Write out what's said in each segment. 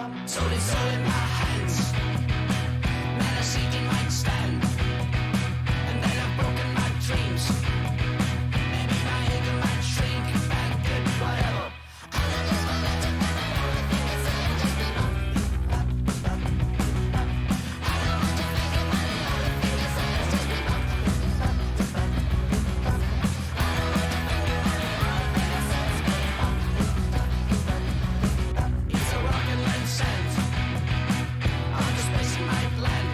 Soul is all in my hands. Man, I see you might stand. And then I've broken my dreams. Maybe my ego might shrink. Bad, good, whatever. It's a rocket land sand. On the space in my land.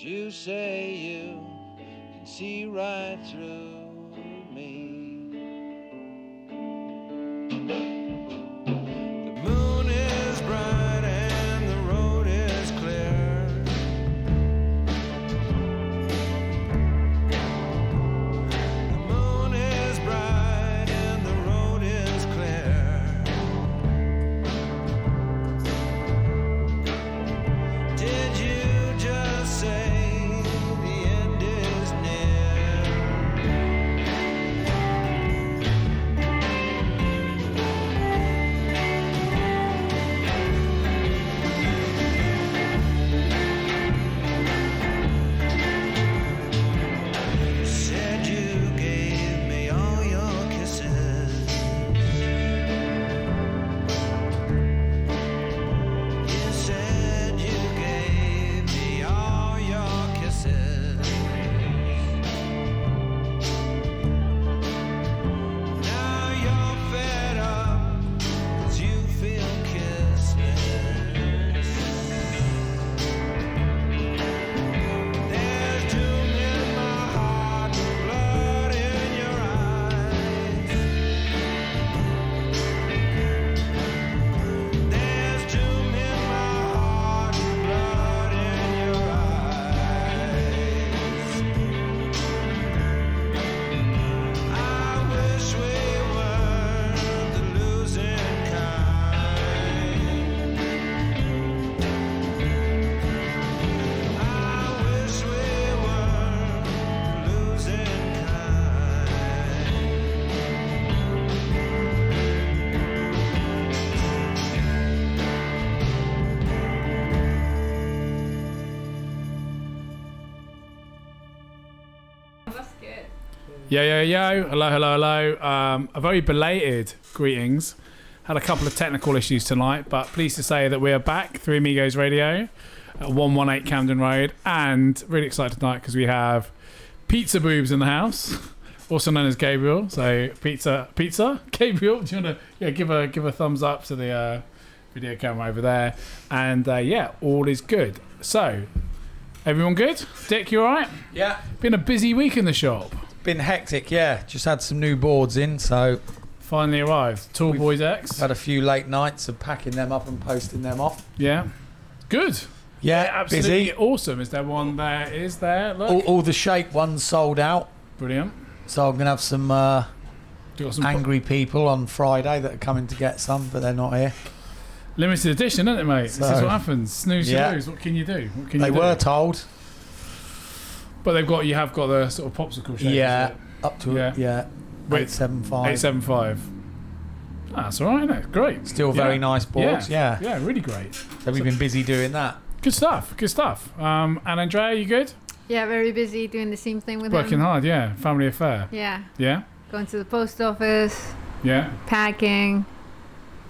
you say you can see right through me. The moon is bright and the road is clear. The moon is bright and the road is clear. Did you just say the end is near? You said you gave me all your kisses. You said you gave me all your kisses. Now you're fed up 'cause you feel kissless. There's doom in my heart and blood in your eyes. There's doom in my heart and blood in your eyes. I wish we weren't the losing kind. I wish we weren't the losing kind. That's good. Yo. Hello. A very belated greetings. Had a couple of technical issues tonight, but pleased to say that we are back, 3 Amigos Radio at 118 Camden Road, and really excited tonight because we have Pizza Boobs in the house, also known as Gabriel. So pizza, Gabriel. Do you want to give a thumbs up to the video camera over there? And all is good. So everyone good? Dick, you all right? Yeah, Been a busy week in the shop. been hectic. Yeah, just had some new boards in, so Finally arrived. Tall Boys X. had a few late nights of packing them up and posting them off. Yeah. Good. Yeah, Absolutely busy. awesome. Is there one there? Is there? Look. All the shape ones sold out, Brilliant. so I'm gonna have some You got some angry people on Friday that are coming to get some, but they're not here. limited edition, isn't it, mate? This is So- what happens. Snooze, you Yeah. lose. What can you do? What can you They do? were told. But you have got the sort of popsicle shape. Yeah, up to Yeah. Wait, 875. 875. That's all right, isn't it? Great. Still very nice boards. Yeah. Yeah, really great. So we've been busy doing that. Good stuff. And Andrea, you good? Yeah, very busy doing the same thing with Working him. hard, yeah. Family affair. Yeah, Yeah? going to the post office, Yeah. packing.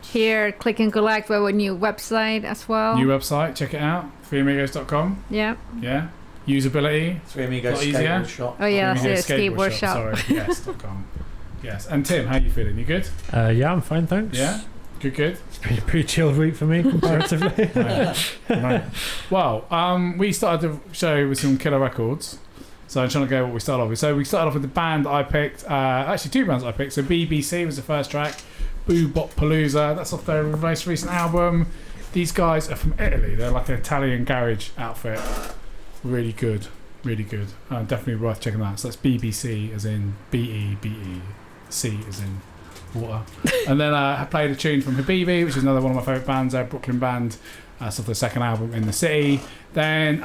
Here, click and collect for our new website as well. New website, check it out. 3amigos.com. Yeah. Yeah. Usability. 3 Amigos Lot easier. skateboard shop. Oh yeah, that's Amigos it. Skateboard shop. Sorry. Yes.com. Yes. And Tim, how you feeling? You good? Yeah, I'm fine, thanks. Yeah. Good. It's been a pretty chilled week for me comparatively. Right. Well, we started the show with some killer records. So I'm trying to go what we started off with. So we started off with the band I picked. Actually, two bands I picked. So BBC was the first track. Boo Bop Palooza. That's off their most recent album. These guys are from Italy. They're like an Italian garage outfit. Really good. Definitely worth checking that out. So that's BBC as in B-E-B-E-C as in water. And then I played a tune from Habibi, which is another one of my favourite bands, a Brooklyn band. That's off their second album, In the City. Then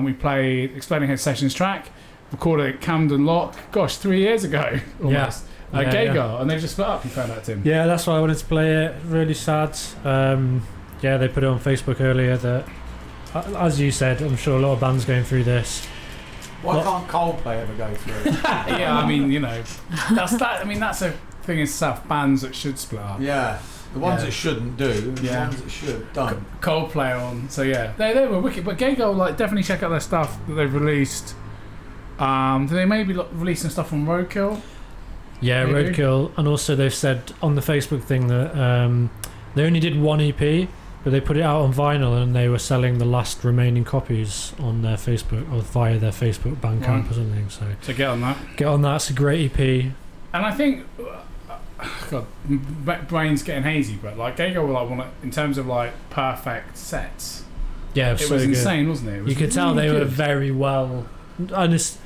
we played Explaining Head Sessions track, recorded at Camden Lock, 3 years ago almost. Gagar, and they've just split up, you found out, Tim. Yeah, that's why I wanted to play it. Really sad. They put it on Facebook earlier that, as you said, I'm sure a lot of bands going through this. Why can't Coldplay ever go through? Yeah, I mean, that's that. I mean, that's a thing in South, bands that should split up. Yeah, the ones Yeah. that shouldn't do, the Yeah. ones that should don't. Coldplay on, so yeah, they were wicked. But Gagar, definitely check out their stuff that they've released. Do they maybe release some stuff on Roadkill? Yeah, Maybe. Roadkill, and also they've said on the Facebook thing that they only did one EP, but they put it out on vinyl and they were selling the last remaining copies on their Facebook or via their Facebook Bandcamp Right. or something. So get on that. get on that. It's a great EP. And I think, God, brain's getting hazy, but like Gago, like in terms of like perfect sets, Yeah, it so was good. insane, wasn't it? It was You could tell really they were good. very well, and this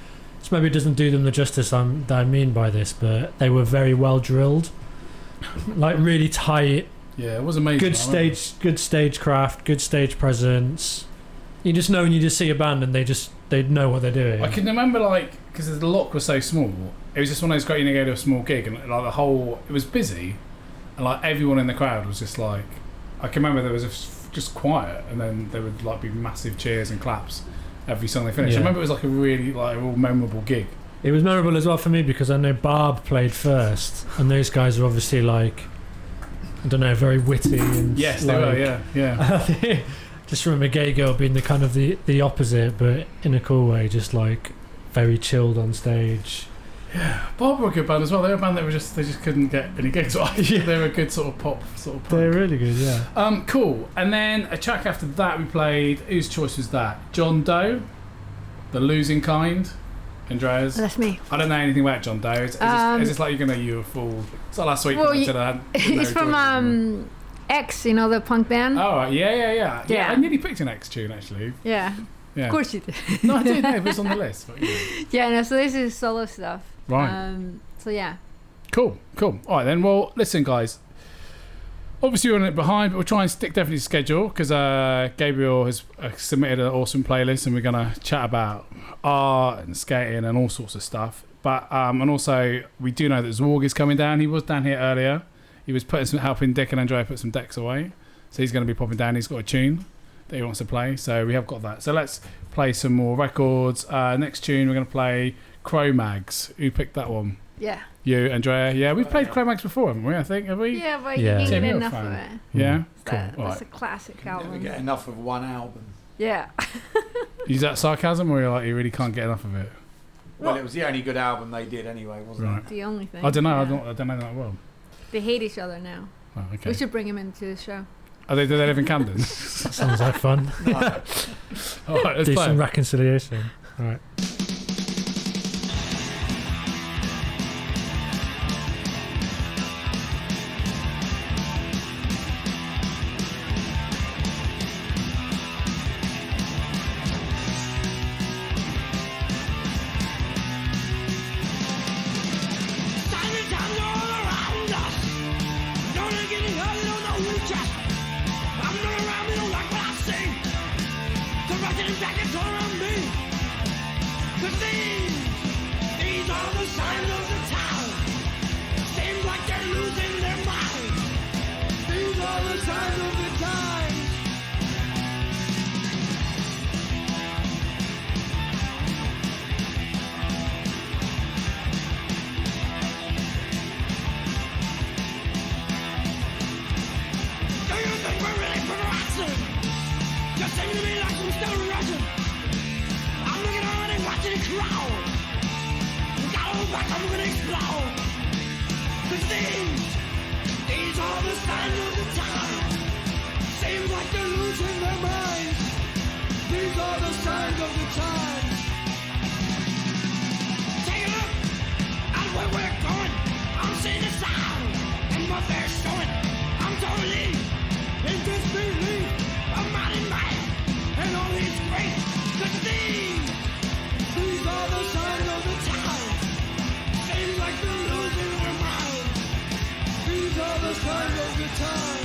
maybe doesn't do them the justice that I mean by this, but they were very well drilled, like really tight. Yeah, it was amazing. Good stagecraft, good stage presence. You just know when you just see a band and they know what they're doing. I can remember like because the lock was so small. It was just one of those great. You go to a small gig and like the whole it was busy, and like everyone in the crowd was just like. I can remember there was just quiet, and then there would like be massive cheers and claps every song they finished. Yeah. I remember it was like a really like a real memorable gig. It was memorable as well for me because I know Barb played first, and those guys were obviously like, I don't know, very witty and Yes, like, they were. Yeah. Just remember Gay Girl being the kind of the opposite, but in a cool way, just like very chilled on stage. Bob were a good band as well. They were a band that they just couldn't get any gigs. Yeah. They were a good sort of pop sort of. Punk. They're really good, yeah. Cool. And then a track after that we played. Whose choice was that? John Doe, The Losing Kind. Andreas. That's me. I don't know anything about John Doe. Is this like you're gonna you a fool? It's like last week. Well, I said I had no It's from choice. X, you know, the punk band. Oh right. Yeah. Yeah. I nearly picked an X tune actually. Yeah. Yeah. Of course you did. No, I did. No, it was on the list. But, yeah. Yeah, no, so this is solo stuff. Right. So yeah. Cool. All right then. Well, listen, guys. Obviously, we're on it behind, but we'll try and stick definitely to schedule because Gabriel has submitted an awesome playlist, and we're gonna chat about art and skating and all sorts of stuff. But and also we do know that Zorg is coming down. He was down here earlier. He was helping Dick and Andrea put some decks away, so he's going to be popping down. He's got a tune that he wants to play, so we have got that. So let's play some more records. Next tune we're going to play Cro-Mags. Who picked that one? Yeah. You, Andrea. Yeah, we've played Cro-Mags before, haven't we? I think have we? Yeah, but Yeah. you Tim, can't get you're a enough of fan. it. Yeah. That, Cool. All that's right. a classic Never album. get enough of one album. Yeah. Is that sarcasm, or you're like you really can't get enough of it? Well, it was the only good album they did anyway, wasn't Right. The only thing. I don't know. Yeah. I don't know that well. They hate each other now. Oh, okay. We should bring him into the show. Do they live in Camden? That sounds like fun. it? No. All right, let's Do play. some reconciliation. All right. These are the signs of the time.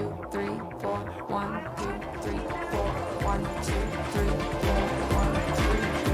2, 3, 4. 1, 2, 3, 4. 1, 2, 3, 4. 1, 2, 3,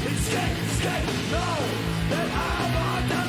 Escape, no, that I want to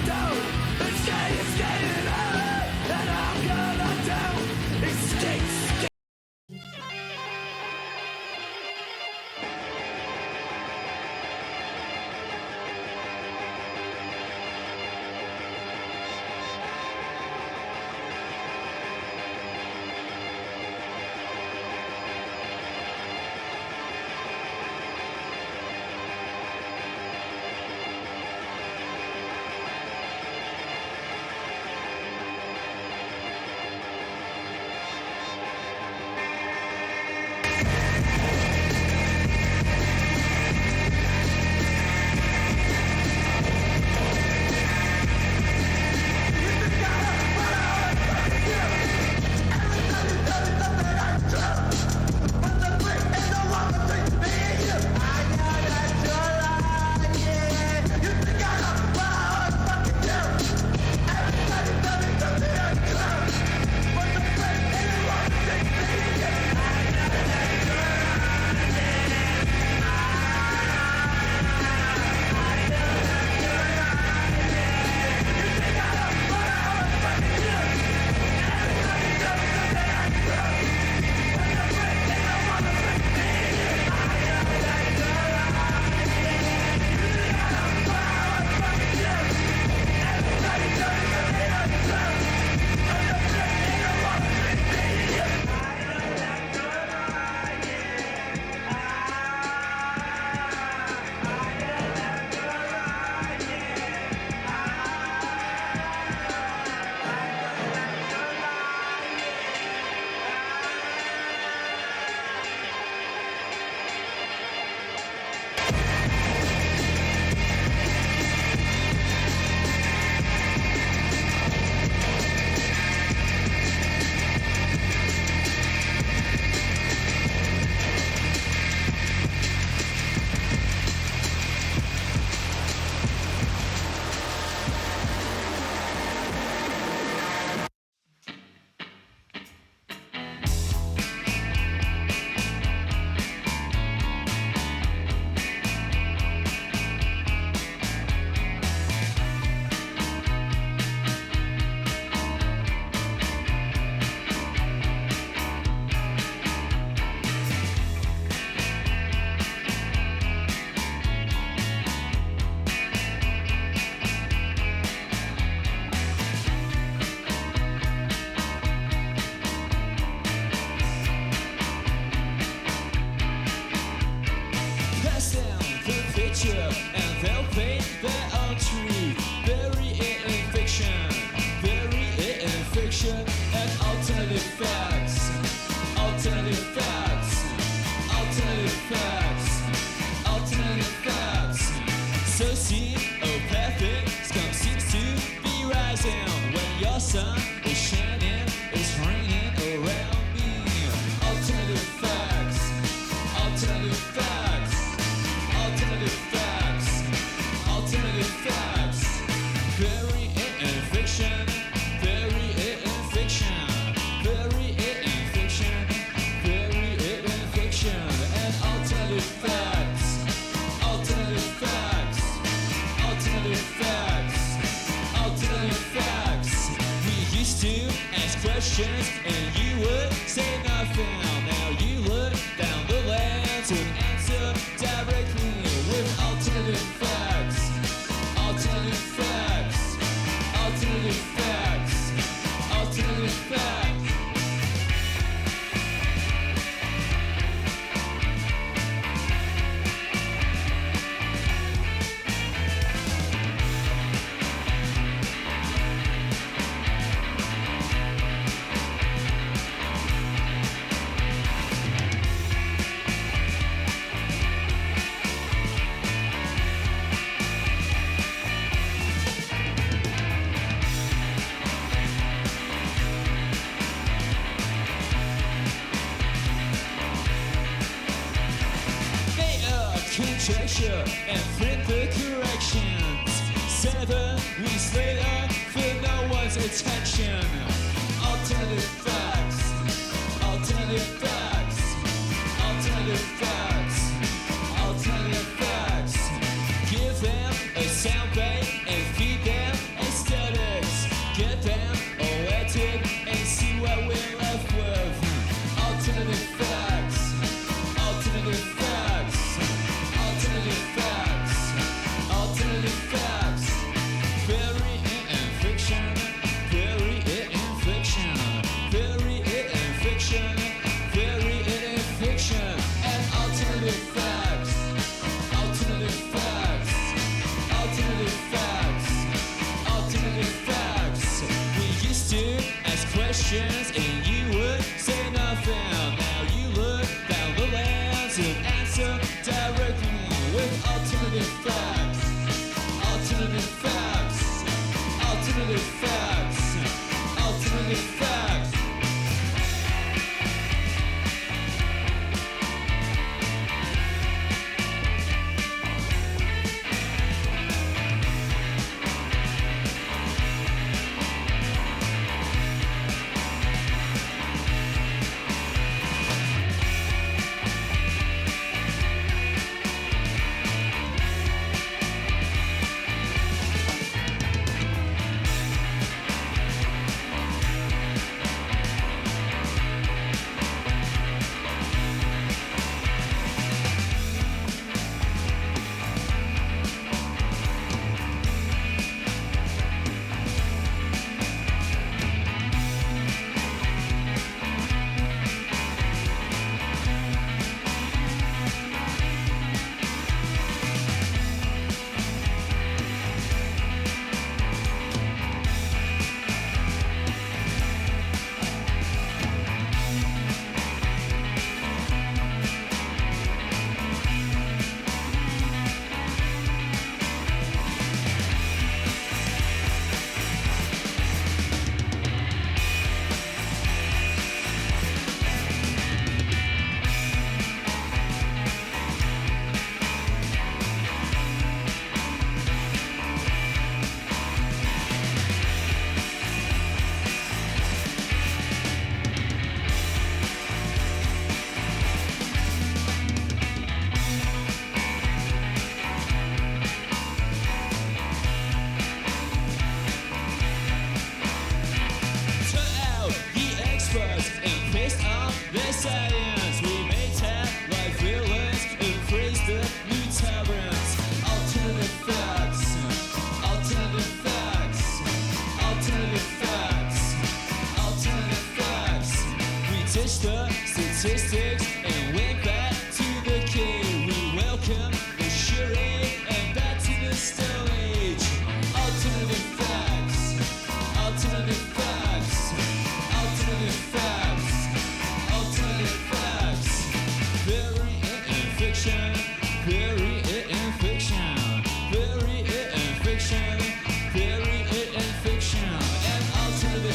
sun is shining, it's raining around me. Alternative facts, alternative facts, alternative facts, alternative facts. Bury it in fiction, bury it in fiction, bury it in fiction, bury it in fiction. And alternative facts, alternative facts, alternative facts, alternative facts. We used to ask questions and you would say nothing. Now you look down the lens and answer directly with alternative facts, alternative facts, alternative facts, alternative facts. Conjecture and print the corrections. 7 weeks later, for no one's attention. Alternative facts, alternative facts, alternative facts, alternative facts. Give them a sound bite and feed them aesthetics. Get them elected and see what we're left with. Alternative facts, alternative facts. Alternative facts, alternative facts. Bury it in fiction, bury it in fiction, bury it in fiction, bury it in fiction. And alternative facts, alternative facts, alternative facts, alternative facts. We used to ask questions and you would say nothing. Now you look down the lens and answer directly with alternative facts, alternative facts, alternative facts, alternative facts. statistics and went back to the cave. We welcome the charade and back to the Stone Age. Alternative facts, alternative facts, alternative facts, alternative facts. Bury it in fiction, bury it in fiction, bury it in fiction, bury it in fiction. And alternative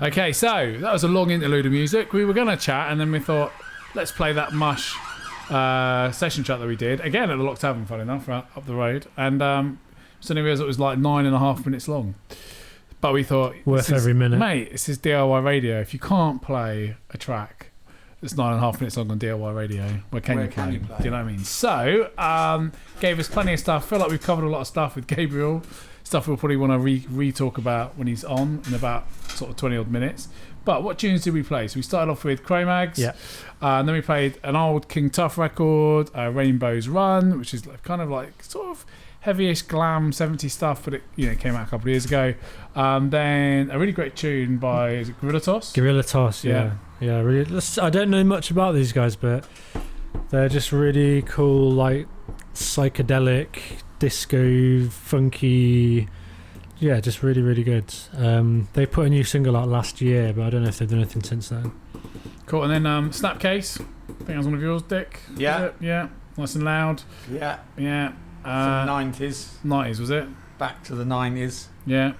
Okay, so that was a long interlude of music. We were going to chat, and then we thought, let's play that Mush session track that we did again at the Lock Tavern, funny enough, right up the road. And suddenly realised it was like 9.5 minutes long. But we thought, Worth every minute. mate, this is DIY radio. If you can't play a track that's 9.5 minutes long on DIY radio, where can you play? Do you know what I mean? So, gave us plenty of stuff. Feel like we've covered a lot of stuff with Gabriel. Stuff we'll probably want to re-talk about when he's on in about sort of 20 odd minutes. But what tunes did we play? So we started off with Cro-Mags. Yeah. And then we played an old King Tuff record, Rainbow's Run, which is kind of like sort of heavyish glam 70s stuff, but it came out a couple of years ago. Then a really great tune by, is it Gorilla Toss? Gorilla Toss, yeah. Really. I don't know much about these guys, but they're just really cool, like psychedelic, disco, funky. Yeah, just really, really good. They put a new single out last year, but I don't know if they've done anything since then. Cool. And then Snapcase. I think that was one of yours, Dick. Yeah. Was it? Yeah. Nice and loud. Yeah. Yeah. From the 90s. 90s, was it? Back to the 90s. Yeah.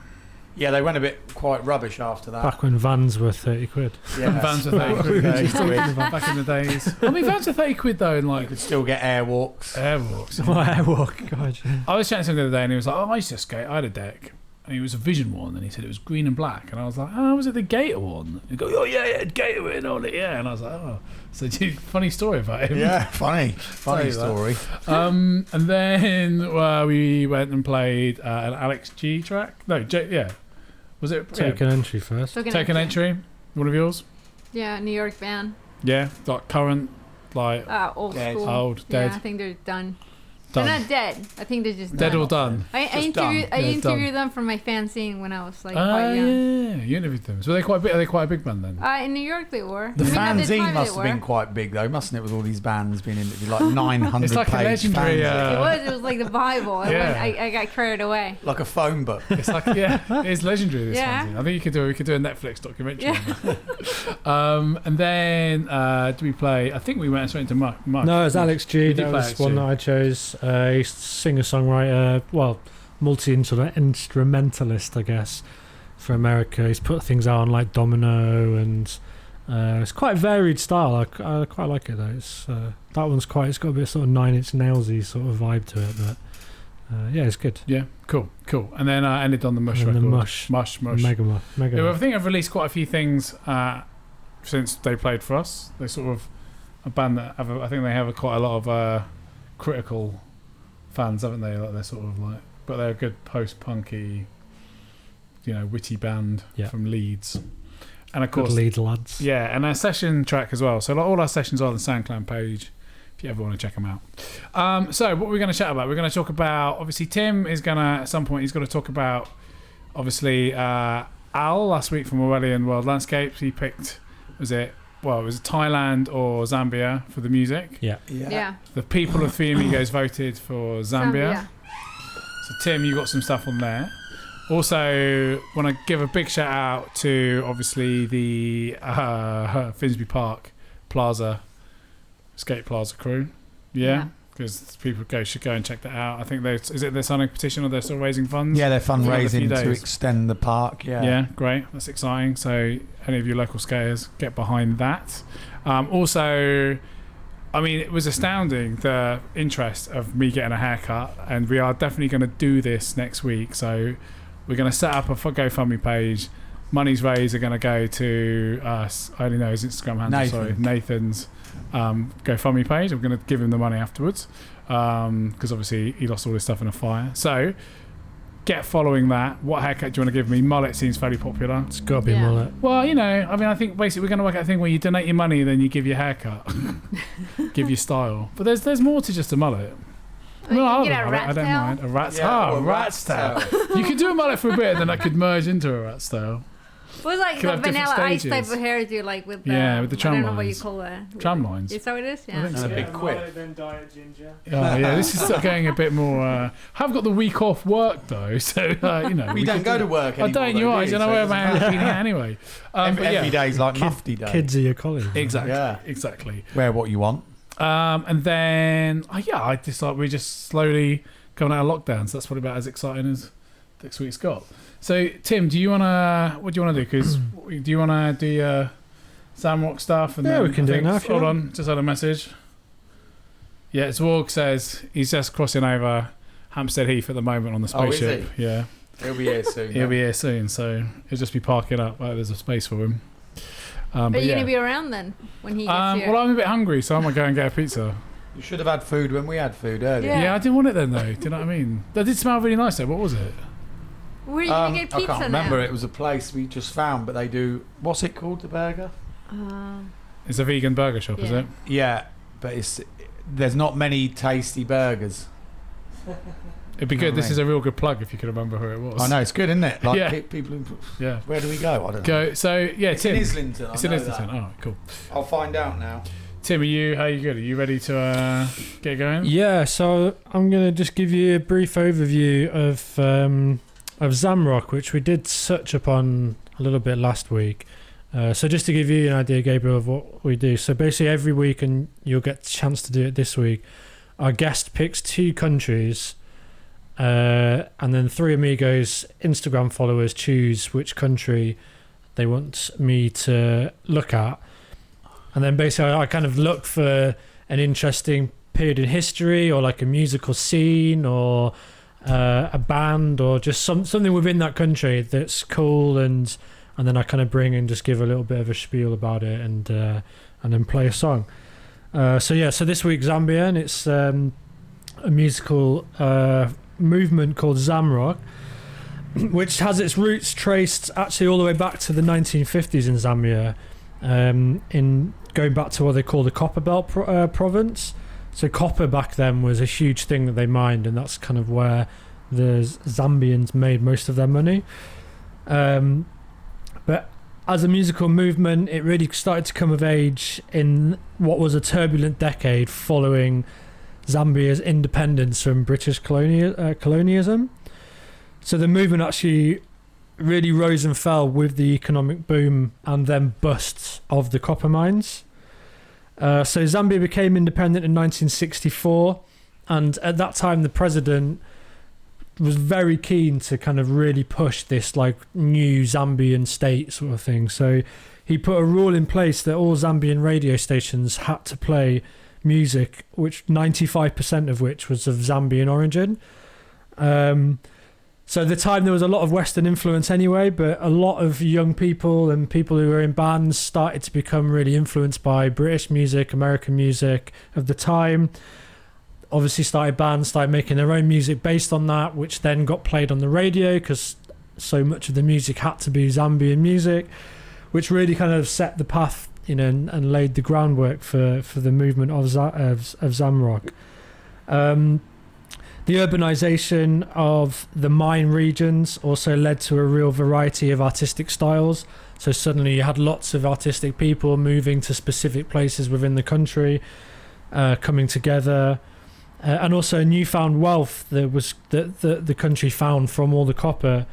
Yeah, they went a bit quite rubbish after that. Back when vans were 30 quid. Yeah. Vans were 30 quid. Back in the days. I mean, vans were 30 quid though, and You like could still get airwalks. airwalks. Airwalk, God. Yeah. I was chatting to him the other day, and he was like, "Oh, I used to skate. I had a deck, and it was a Vision one, and he said it was green and black." And I was like, "Oh, was it the Gator one?" He goes, "Oh yeah, it had Gator written on it, yeah." And I was like, "Oh." So, funny story about him. Yeah, funny Tell you that. story. And then we went and played an Alex G track. No, yeah. Was it? Take an entry first. Take an entry. One of yours? Yeah, New York band. Yeah, like current, like Old Dead. school. old, dead. Yeah, I think they're done. Done. They're not dead. I think they're just Dead done. or done? I Just done. interviewed done. them for my fan scene when I was like Oh quite young. yeah, you interviewed them. So are they quite a big band then? In New York they were. The I mean, at the fanzine time must they have been were. quite big though, mustn't it? With all these bands being interviewed, like 900 It's like a page legendary. fanzine. It was like the Bible. Yeah. I got carried away. Like a phone book. It's like it's legendary. This Yeah. fanzine. I think we could do a Netflix documentary. Yeah. On that. And then do we play? I think we went straight into Mush. No, it's Alex G. We did That play was Alex one G. that I chose. He's singer-songwriter, multi-instrumentalist, I guess, for America. He's put things out on like Domino, and it's quite a varied style. I quite like it though. It's that one's it's got a bit of sort of Nine Inch Nailsy sort of vibe to it, but yeah, it's good. Yeah, cool. And then I ended on the Mush And record. the Mush. Mega. Mega. I think I've released quite a few things since they played for us. They're sort of a band that I think they have quite a lot of critical fans, haven't they? Like they're sort of like, but they're a good post-punky, witty band from Leeds, and of course Good lead lads. yeah, and a session track as well. So like all our sessions are on the SoundCloud page if you ever want to check them out. So what we're going to chat about, we're going to talk about, obviously Tim is going to at some point, he's going to talk about obviously Al last week from Orwellian World Landscapes. He picked, it was Thailand or Zambia for the music. Yeah. Yeah. The people of Three Amigos voted for Zambia. So Tim, you got some stuff on there. Also, want to give a big shout out to obviously the Finsbury Park Plaza, Skate Plaza crew. Yeah, because people should go and check that out. I think they're signing a petition or they're still raising funds. Yeah, they're For another few fundraising to days. extend the park. Yeah, great. That's exciting. So any of you local skaters, get behind that. Also, I mean, it was astounding the interest of me getting a haircut, and we are definitely going to do this next week. So we're going to set up a GoFundMe page. Monies raised are going to go to us. I only know his Instagram handle. Nathan's GoFundMe page. I'm going to give him the money afterwards because obviously he lost all his stuff in a fire. So get following that. What haircut do you want to give me? Mullet seems fairly popular. It's got to be Yeah. mullet. Well, I think basically we're going to work out a thing where you donate your money, then you give your haircut, give your style. But there's more to just a mullet. You I'll get have a rat's I don't tail? mind. A rat's Yeah, or a rat's tail. You could do a mullet for a bit, and then I could merge into a rat's tail. It was like Could the have different Vanilla Ice type stages. of hairdo, like with the Yeah, with the tram I don't know what you lines. call that. Tram lines. Is that what it is? Yeah. think And a big quip. Then diet ginger. Oh yeah, this is getting a bit more. I've got the week off work though, so We don't go to work I anymore. don't. though, You are. do You know so it where doesn't my matter. hair's anyway. But yeah, Every day's like mufti day. Kids are your colleagues. exactly. Yeah. Exactly. Wear what you want. And then I just thought we're just slowly coming out of lockdown. So that's probably about as exciting as this week's got. So, Tim, what do you wanna do? Because do you wanna do Zamrock stuff? And Yeah, then we can do it now, if you Hold want. on, just had a message. Yeah, Zwarg says he's just crossing over Hampstead Heath at the moment on the Oh, is spaceship. Yeah, He'll be here soon. he'll be here soon, so he'll just be parking up. There's a space for him. Are But you yeah. going to be around then when he gets here? Well, I'm a bit hungry, so I might go and get a pizza. You should have had food when we had food earlier. Yeah. Yeah, I didn't want it then, though. Do you know what I mean? That did smell really nice, though. What was it? Where are you going to get pizza I can't remember. now? It was a place we just found, but they do. What's it called? The burger? It's a vegan burger shop, is Yeah. it? Yeah, but there's not many tasty burgers. It'd be You know good. what This I is a real good plug if you could remember who it was. I know it's good, isn't it? Like Yeah. people. Yeah. Where do we go? I don't know. Go. So yeah, It's Tim. in Islington. It's in Islington. Oh, cool. I'll find out now. Tim, how are you good? Are you ready to get going? Yeah, so I'm going to just give you a brief overview of Zamrock, which we did touch upon a little bit last week. So just to give you an idea, Gabriel, of what we do. So basically every week, and you'll get a chance to do it this week, our guest picks 2 countries, and then 3 Amigos Instagram followers choose which country they want me to look at. And then basically I kind of look for an interesting period in history, or like a musical scene, or a band, or just something within that country that's cool, and then I kind of bring and just give a little bit of a spiel about it, and then play a song. So this week Zambia, and it's a musical movement called Zamrock, which has its roots traced actually all the way back to the 1950s in Zambia, in going back to what they call the Copper Belt province. So copper back then was a huge thing that they mined, and that's kind of where the Zambians made most of their money. But as a musical movement, it really started to come of age in what was a turbulent decade following Zambia's independence from British colonialism. So the movement actually really rose and fell with the economic boom and then busts of the copper mines. So Zambia became independent in 1964, and at that time the president was very keen to kind of really push this like new Zambian state sort of thing. So he put a rule in place that all Zambian radio stations had to play music, which 95% of which was of Zambian origin. So at the time there was a lot of Western influence anyway, but a lot of young people and people who were in bands started to become really influenced by British music, American music of the time. Obviously started making their own music based on that, which then got played on the radio because so much of the music had to be Zambian music, which really kind of set the path, and laid the groundwork for the movement of Zamrock. The urbanization of the mine regions also led to a real variety of artistic styles. So suddenly you had lots of artistic people moving to specific places within the country, coming together, and also newfound wealth that the country found from all the copper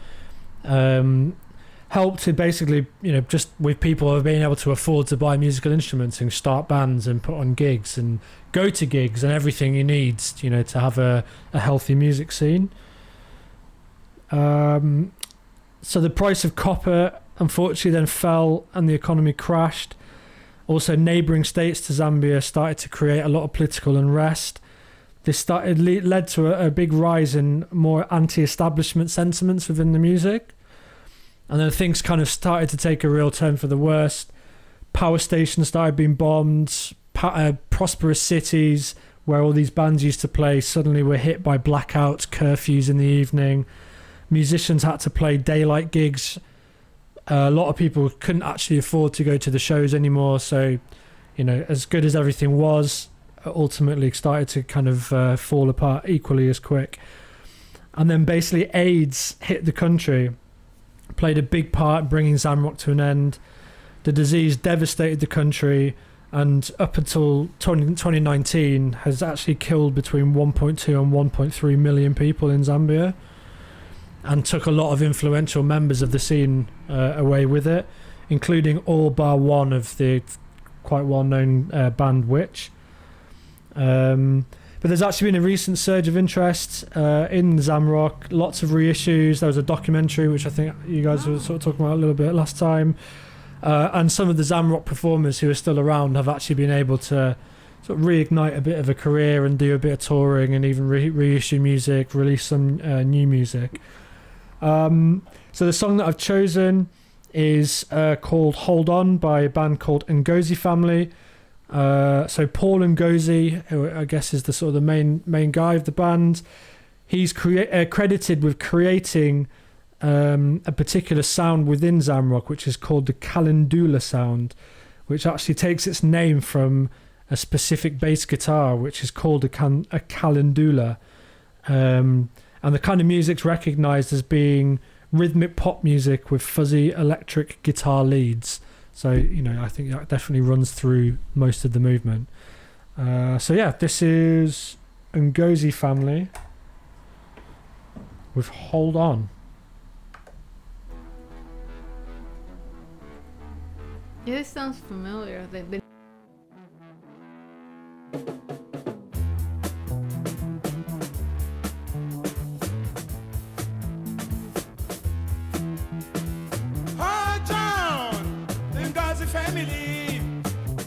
helped to basically, just with people being able to afford to buy musical instruments and start bands and put on gigs and go to gigs and everything you need, to have a healthy music scene. So the price of copper unfortunately then fell and the economy crashed. Also, neighbouring states to Zambia started to create a lot of political unrest. This led to a big rise in more anti-establishment sentiments within the music. And then things kind of started to take a real turn for the worst. Power stations started being bombed. Prosperous cities where all these bands used to play suddenly were hit by blackouts, curfews in the evening. Musicians had to play daylight gigs. A lot of people couldn't actually afford to go to the shows anymore. So, as good as everything was, ultimately started to kind of fall apart equally as quick. And then basically AIDS hit the country, played a big part bringing Zamrock to an end. The disease devastated the country, and up until 2019 has actually killed between 1.2 and 1.3 million people in Zambia, and took a lot of influential members of the scene away with it, including all bar one of the quite well-known band Witch. But But there's actually been a recent surge of interest in Zamrock. Lots of reissues. There was a documentary which I think you guys were sort of talking about a little bit last time. And some of the Zamrock performers who are still around have actually been able to sort of reignite a bit of a career and do a bit of touring and even reissue music, release some new music. So the song that I've chosen is called Hold On by a band called Ngozi Family. So Paul Ngozi, who I guess is the sort of the main guy of the band, he's credited with creating a particular sound within Zamrock, which is called the Calendula sound, which actually takes its name from a specific bass guitar, which is called a calendula. And the kind of music's recognised as being rhythmic pop music with fuzzy electric guitar leads. So, I think that definitely runs through most of the movement. So yeah, this is Ngozi Family with Hold On. Yeah, this sounds familiar. They've been. Hold on, the Ngozi family.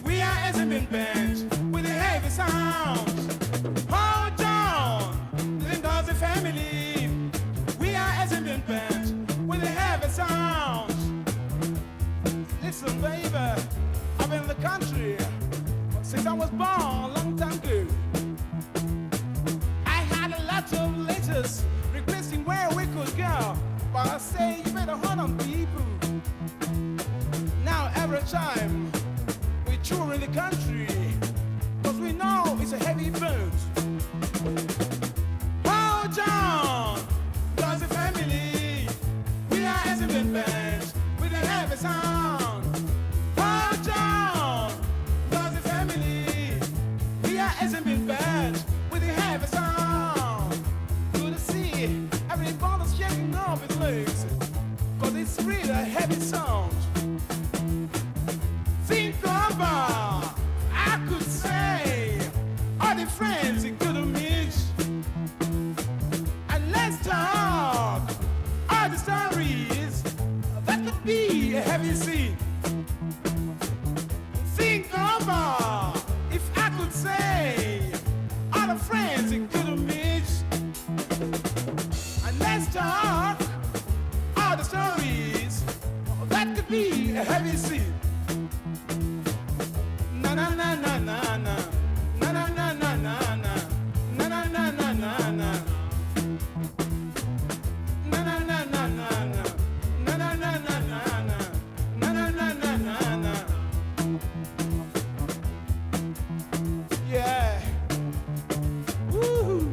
We are as a band with the heavy sounds. Hold on, the Ngozi family. We are as a band with the heavy sounds. Listen, baby, I've been in the country since I was born a long time ago. I had a lot of letters requesting where we could go, but I say you better hold on, people. Now every time we tour in the country, cause we know it's a heavy boat. Hold on, cause the family, we are as a band with a heavy sound. Hold on, cause the family, we are as a band with a heavy sound. To the sea, everybody's shaking off his legs, cause it's really a heavy sound. Think about, I could say, all the friends you could meet. And let's talk, all the stories, that could be a heavy scene. Think about, if I could say, all the friends you could meet. And let's talk, all the stories, that could be a heavy scene. Na na na na na na na na na na na na na na na na na na. Na na na na na na na na na na na na na na na na. Yeah. Woo.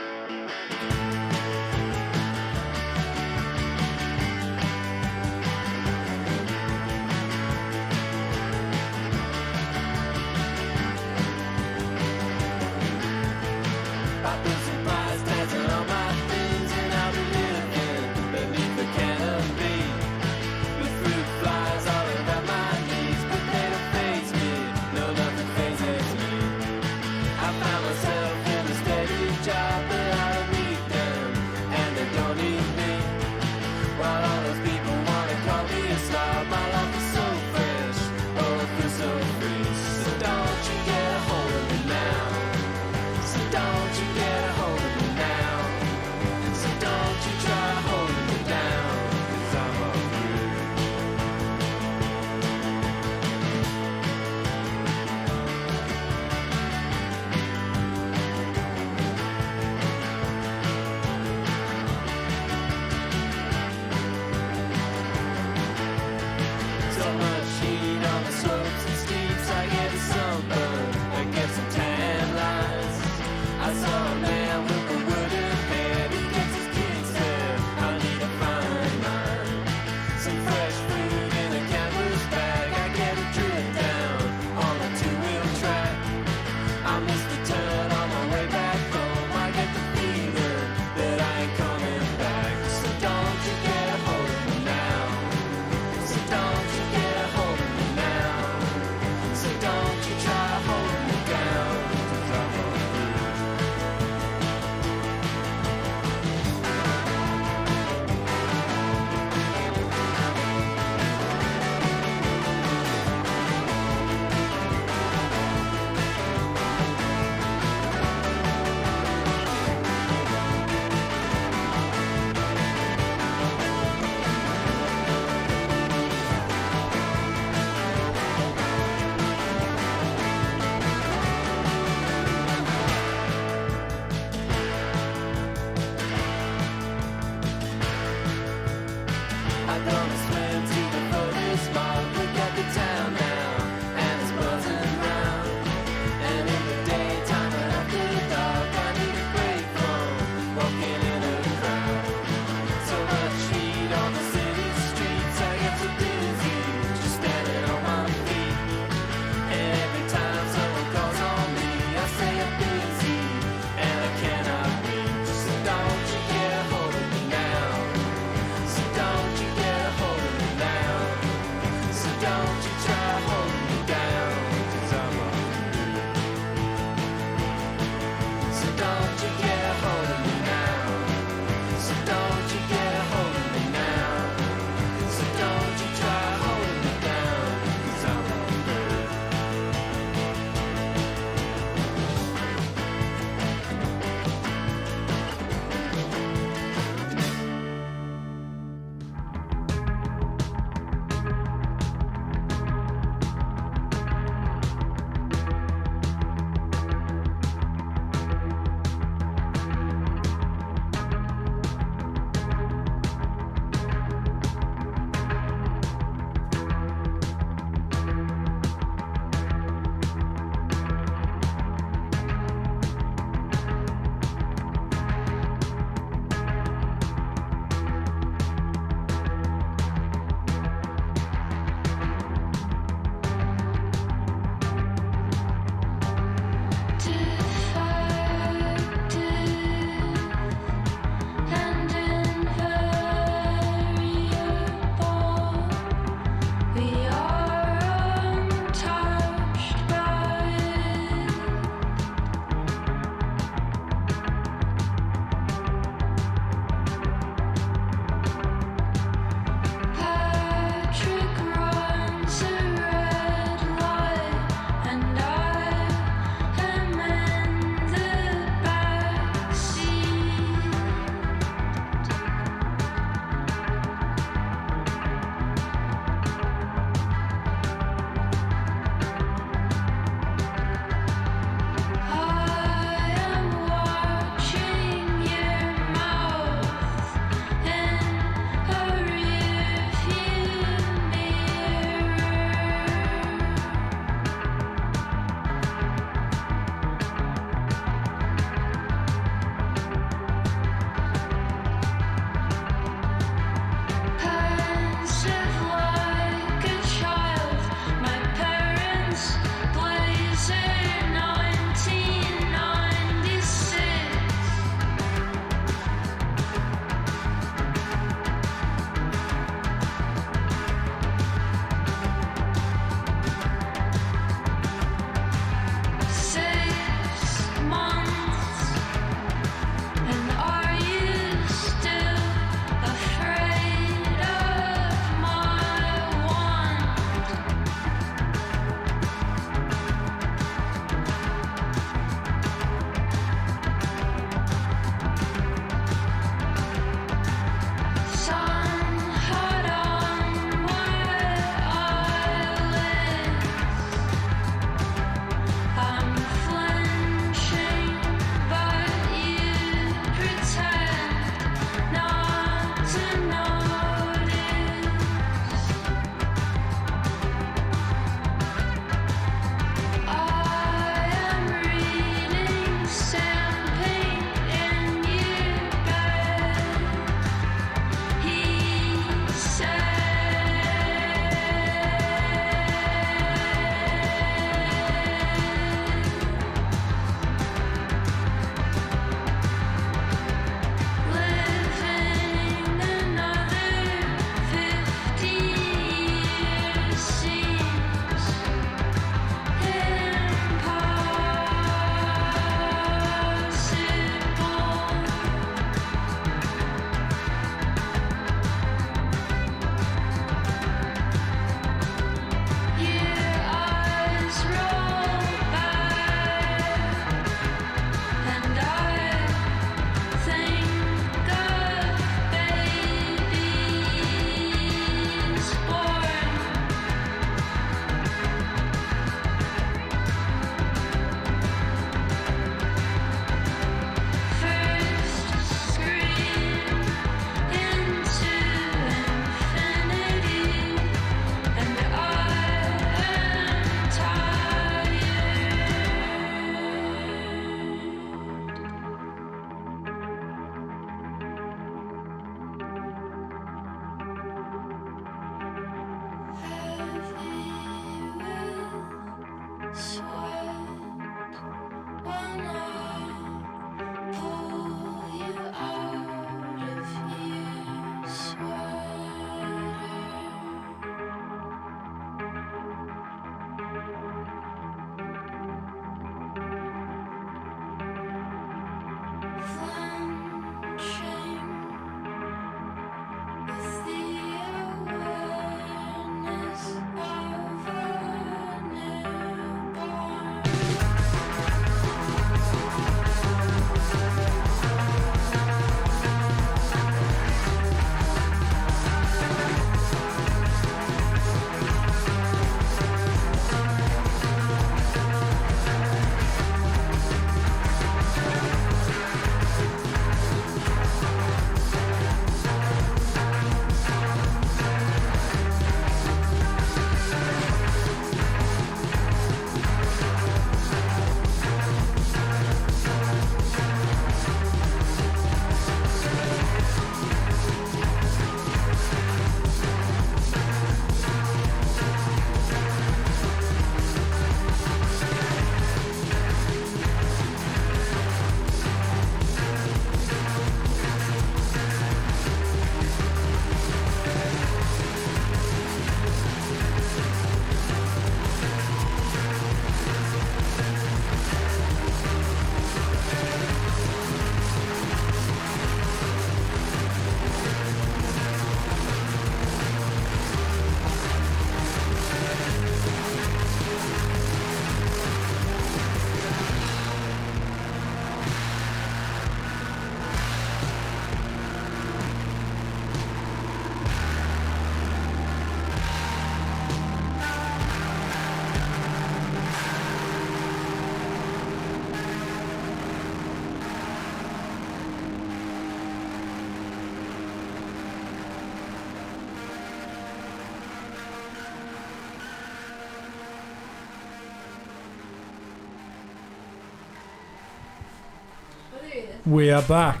We are back.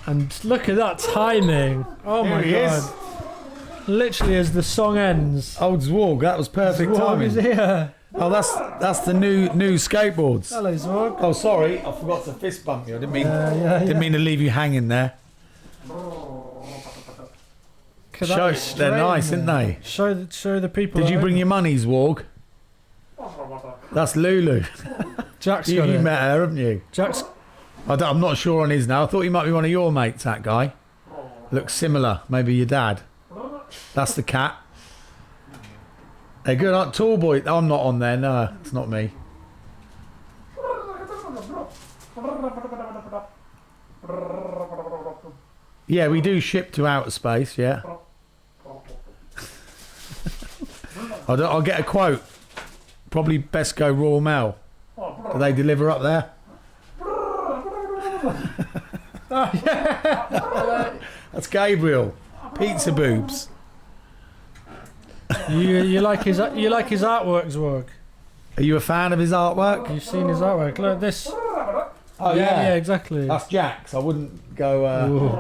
And look at that timing. Oh Here my he god. is. Literally as the song ends. Old Zwog, that was perfect Zwog timing. is here. Oh, that's the new skateboards. Hello, Zwog. Oh, sorry, I forgot to fist bump you. I didn't mean Yeah. didn't mean to leave you hanging there. Look at that They're nice, strain aren't there. they? Show the people. Did you at bring home. your money, Zwog? That's Lulu. Jack's You got it. met her, haven't you? Jack's. I'm not sure on his now. I thought he might be one of your mates, that guy. Looks similar. Maybe your dad. That's the cat. They're good, aren't tall boy? I'm not on there. No, it's not me. Yeah, we do ship to outer space, yeah. I'll get a quote. Probably best go Royal Mail. Do they deliver up there? That's Gabriel. Pizza Boobs. You like his artwork, Zwog? Are you a fan of his artwork? You've seen his artwork. Look at this. Oh Yeah, exactly. That's Jack's. I wouldn't go. Ooh.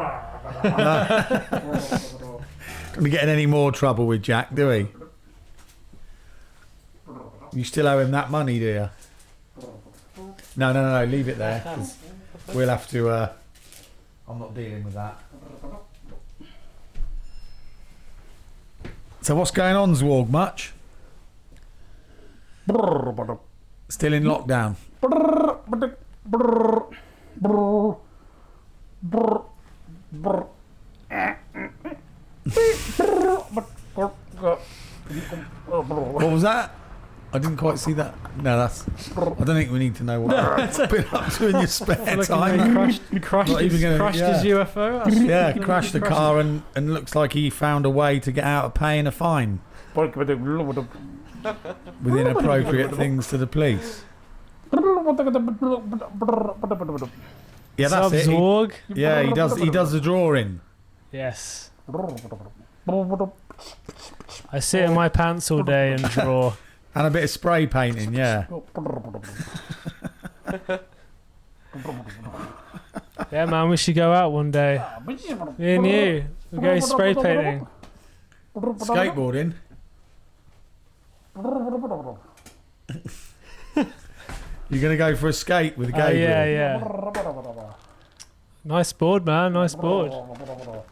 Don't be getting any more trouble with Jack, do we? You still owe him that money, do you? No. Leave it there. 'Cause we'll have to. I'm not dealing with that. So what's going on, Zwog? Much? Still in lockdown. What was that? I didn't quite see that. No, that's. I don't think we need to know what you've been up to in your spare time. He crashed Not his even gonna- yeah. UFO. That's- Yeah, crashed the car and looks like he found a way to get out of paying a fine with inappropriate things to the police. Yeah, that's it. Zwog. He does the drawing. Yes. I sit in my pants all day and draw. And a bit of spray painting, yeah. Yeah, man, we should go out one day. Me and you. We'll go spray painting. Skateboarding. You're going to go for a skate with Gabriel. Yeah. Nice board, man. Nice board. Oh,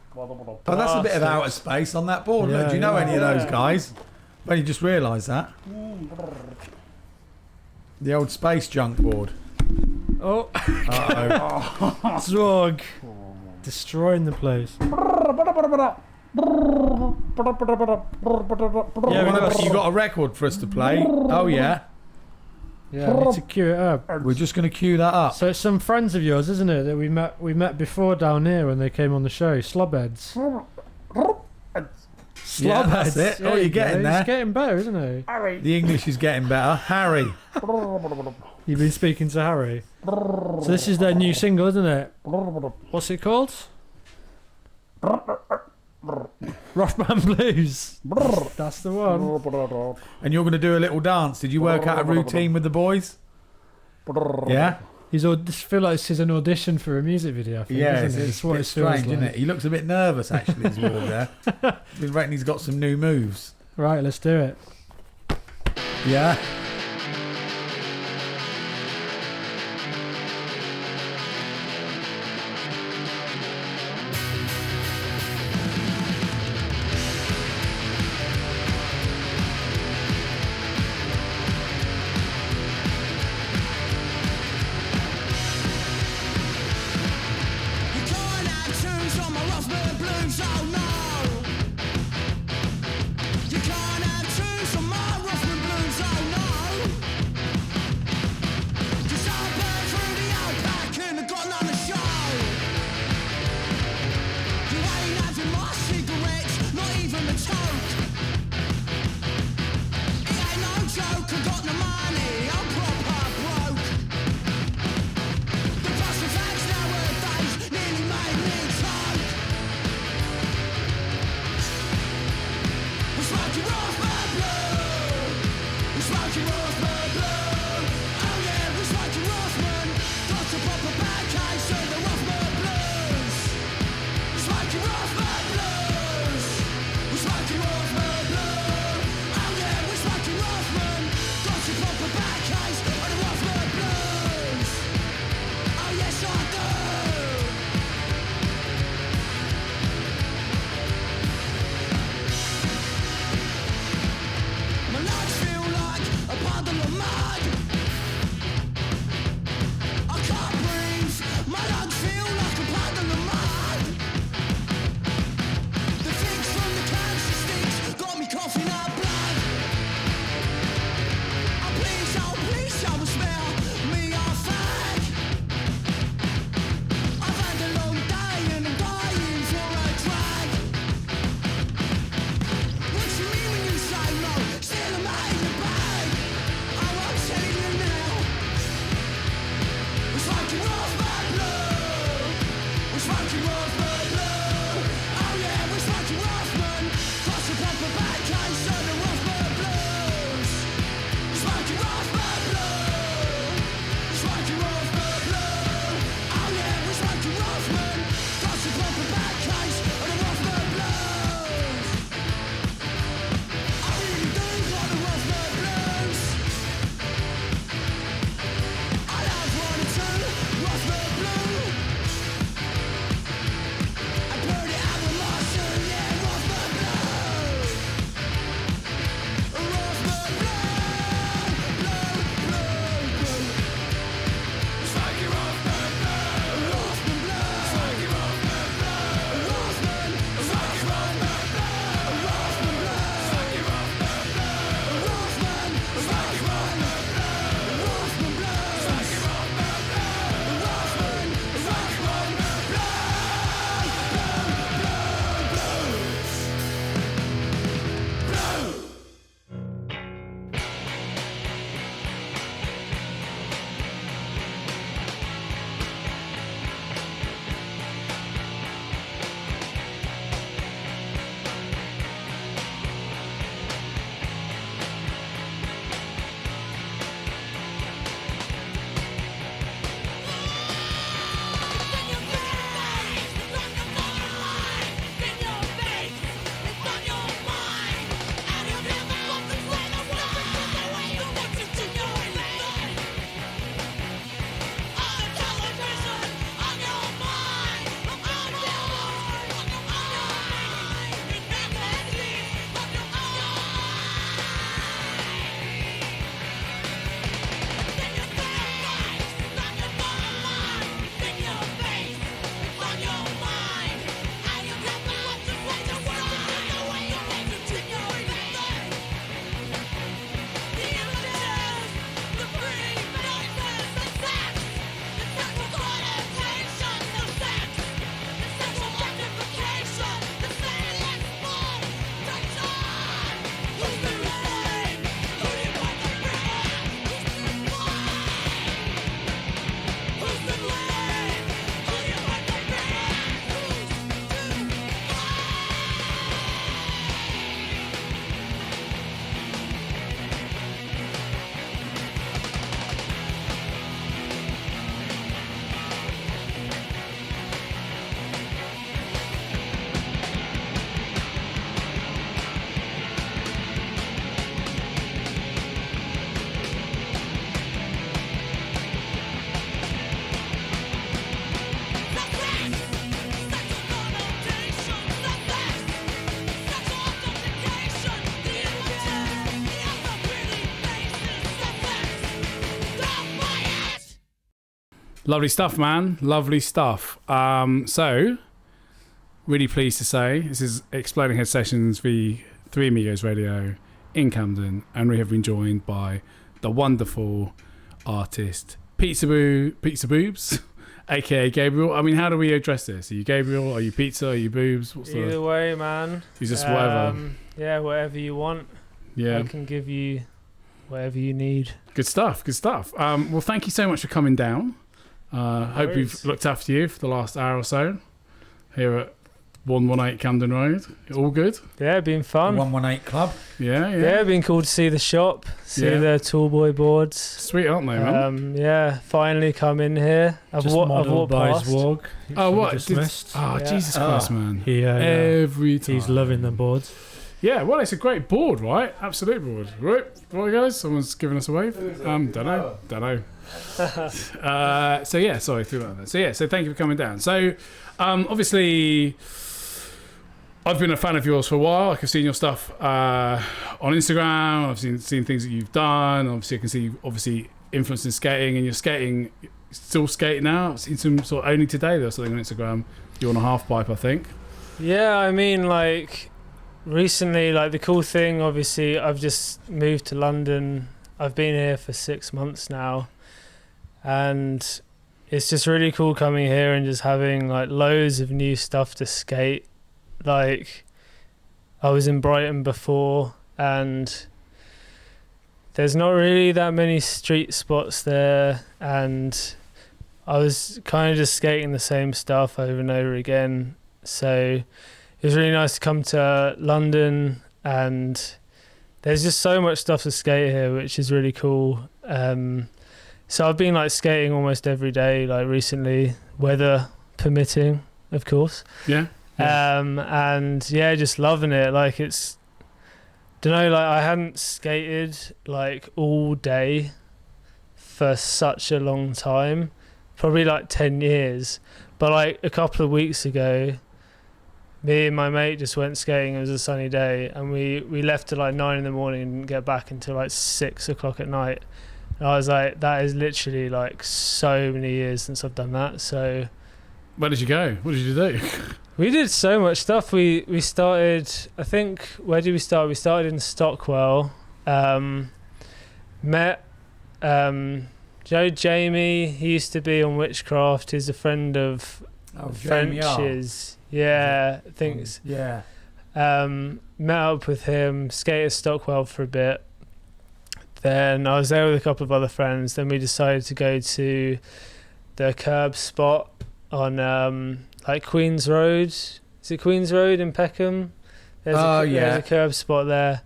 that's a bit of outer space on that board. Look, do you know any of those guys? I've only just realised that. The old space junk board. Oh, Uh-oh. Zwog. Destroying the place. You got a record for us to play? Oh, yeah. Yeah, we need to cue it up. We're just going to cue that up. So it's some friends of yours, isn't it, that we met before down here when they came on the show? Slobheads. Yeah, that's it. Oh, you're getting there. He's getting better, isn't he? The English is getting better. Harry. You've been speaking to Harry. So this is their new single, isn't it? What's it called? Rockman Blues. That's the one. And you're going to do a little dance. Did you work out a routine with the boys? Yeah? Just feel like this is an audition for a music video. I think, Yeah, isn't it? it's what a bit it feels strange, isn't like. it? He looks a bit nervous, actually, as well there. Been reckon he's got some new moves. Right, let's do it. Yeah? You can't have tunes on my Rothman blues, oh no. You can't have tunes on my Rothman blues, oh no. 'Cause I burn through the outback and I got none to show. You ain't having my cigarettes, not even a toke. It ain't no joke, I got no money, I'm proper broke. The bus of fags nowadays nearly made me choke. Lovely stuff, man. Lovely stuff. So, really pleased to say this is Exploding Head Sessions v 3 Amigos Radio in Camden, and we have been joined by the wonderful artist Pizza Boobs, aka Gabriel. I mean, how do we address this? Are you Gabriel? Are you Pizza? Are you Boobs? What's Either way, man. He's just whatever. Yeah, whatever you want. Yeah. I can give you whatever you need. Good stuff. Good stuff. Well, thank you so much for coming down. Hope we've looked after you for the last hour or so here at 118 Camden Road. All good? Yeah, been fun. 118 Club. Yeah, been cool to see the shop, see their Tallboy boards. Sweet, aren't they, man? Yeah, finally come in here. I've walked past. What? Dismissed. Jesus Christ, man. Every time. He's loving the boards. Yeah, well, it's a great board, right? Absolute board. Right, guys? Someone's giving us a wave. Don't know. So yeah, sorry, threw that on there. So yeah, so thank you for coming down. So obviously, I've been a fan of yours for a while. Like, I've seen your stuff on Instagram. I've seen things that you've done. Obviously, I can see you obviously influenced in skating, and you're still skating now. I've seen some sort of only today there was something on Instagram. You're on a half pipe, I think. Yeah, I mean, like recently, like the cool thing, obviously, I've just moved to London. I've been here for 6 months now, and it's just really cool coming here and just having like loads of new stuff to skate. Like, I was in Brighton before, and there's not really that many street spots there, and I was kind of just skating the same stuff over and over again. So it was really nice to come to London, and there's just so much stuff to skate here, which is really cool. So I've been like skating almost every day, like recently, weather permitting, of course. Yeah. And yeah, just loving it. Like it's, don't know, like I hadn't skated like all day for such a long time, probably like 10 years. But like a couple of weeks ago, me and my mate just went skating. It was a sunny day, and we left at like 9 in the morning and didn't get back until like 6 o'clock at night. And I was like, that is literally like so many years since I've done that. So Where did you go? What did you do? we did so much stuff. We started, I think, where did we start? We started in Stockwell. Met Joe Jamie. He used to be on Witchcraft. He's a friend of French's. Yeah, I think it's, Yeah. met up with him, skated Stockwell for a bit. Then I was there with a couple of other friends. Then we decided to go to the curb spot on like Queen's Road. Is it Queen's Road in Peckham? There's a curb spot there.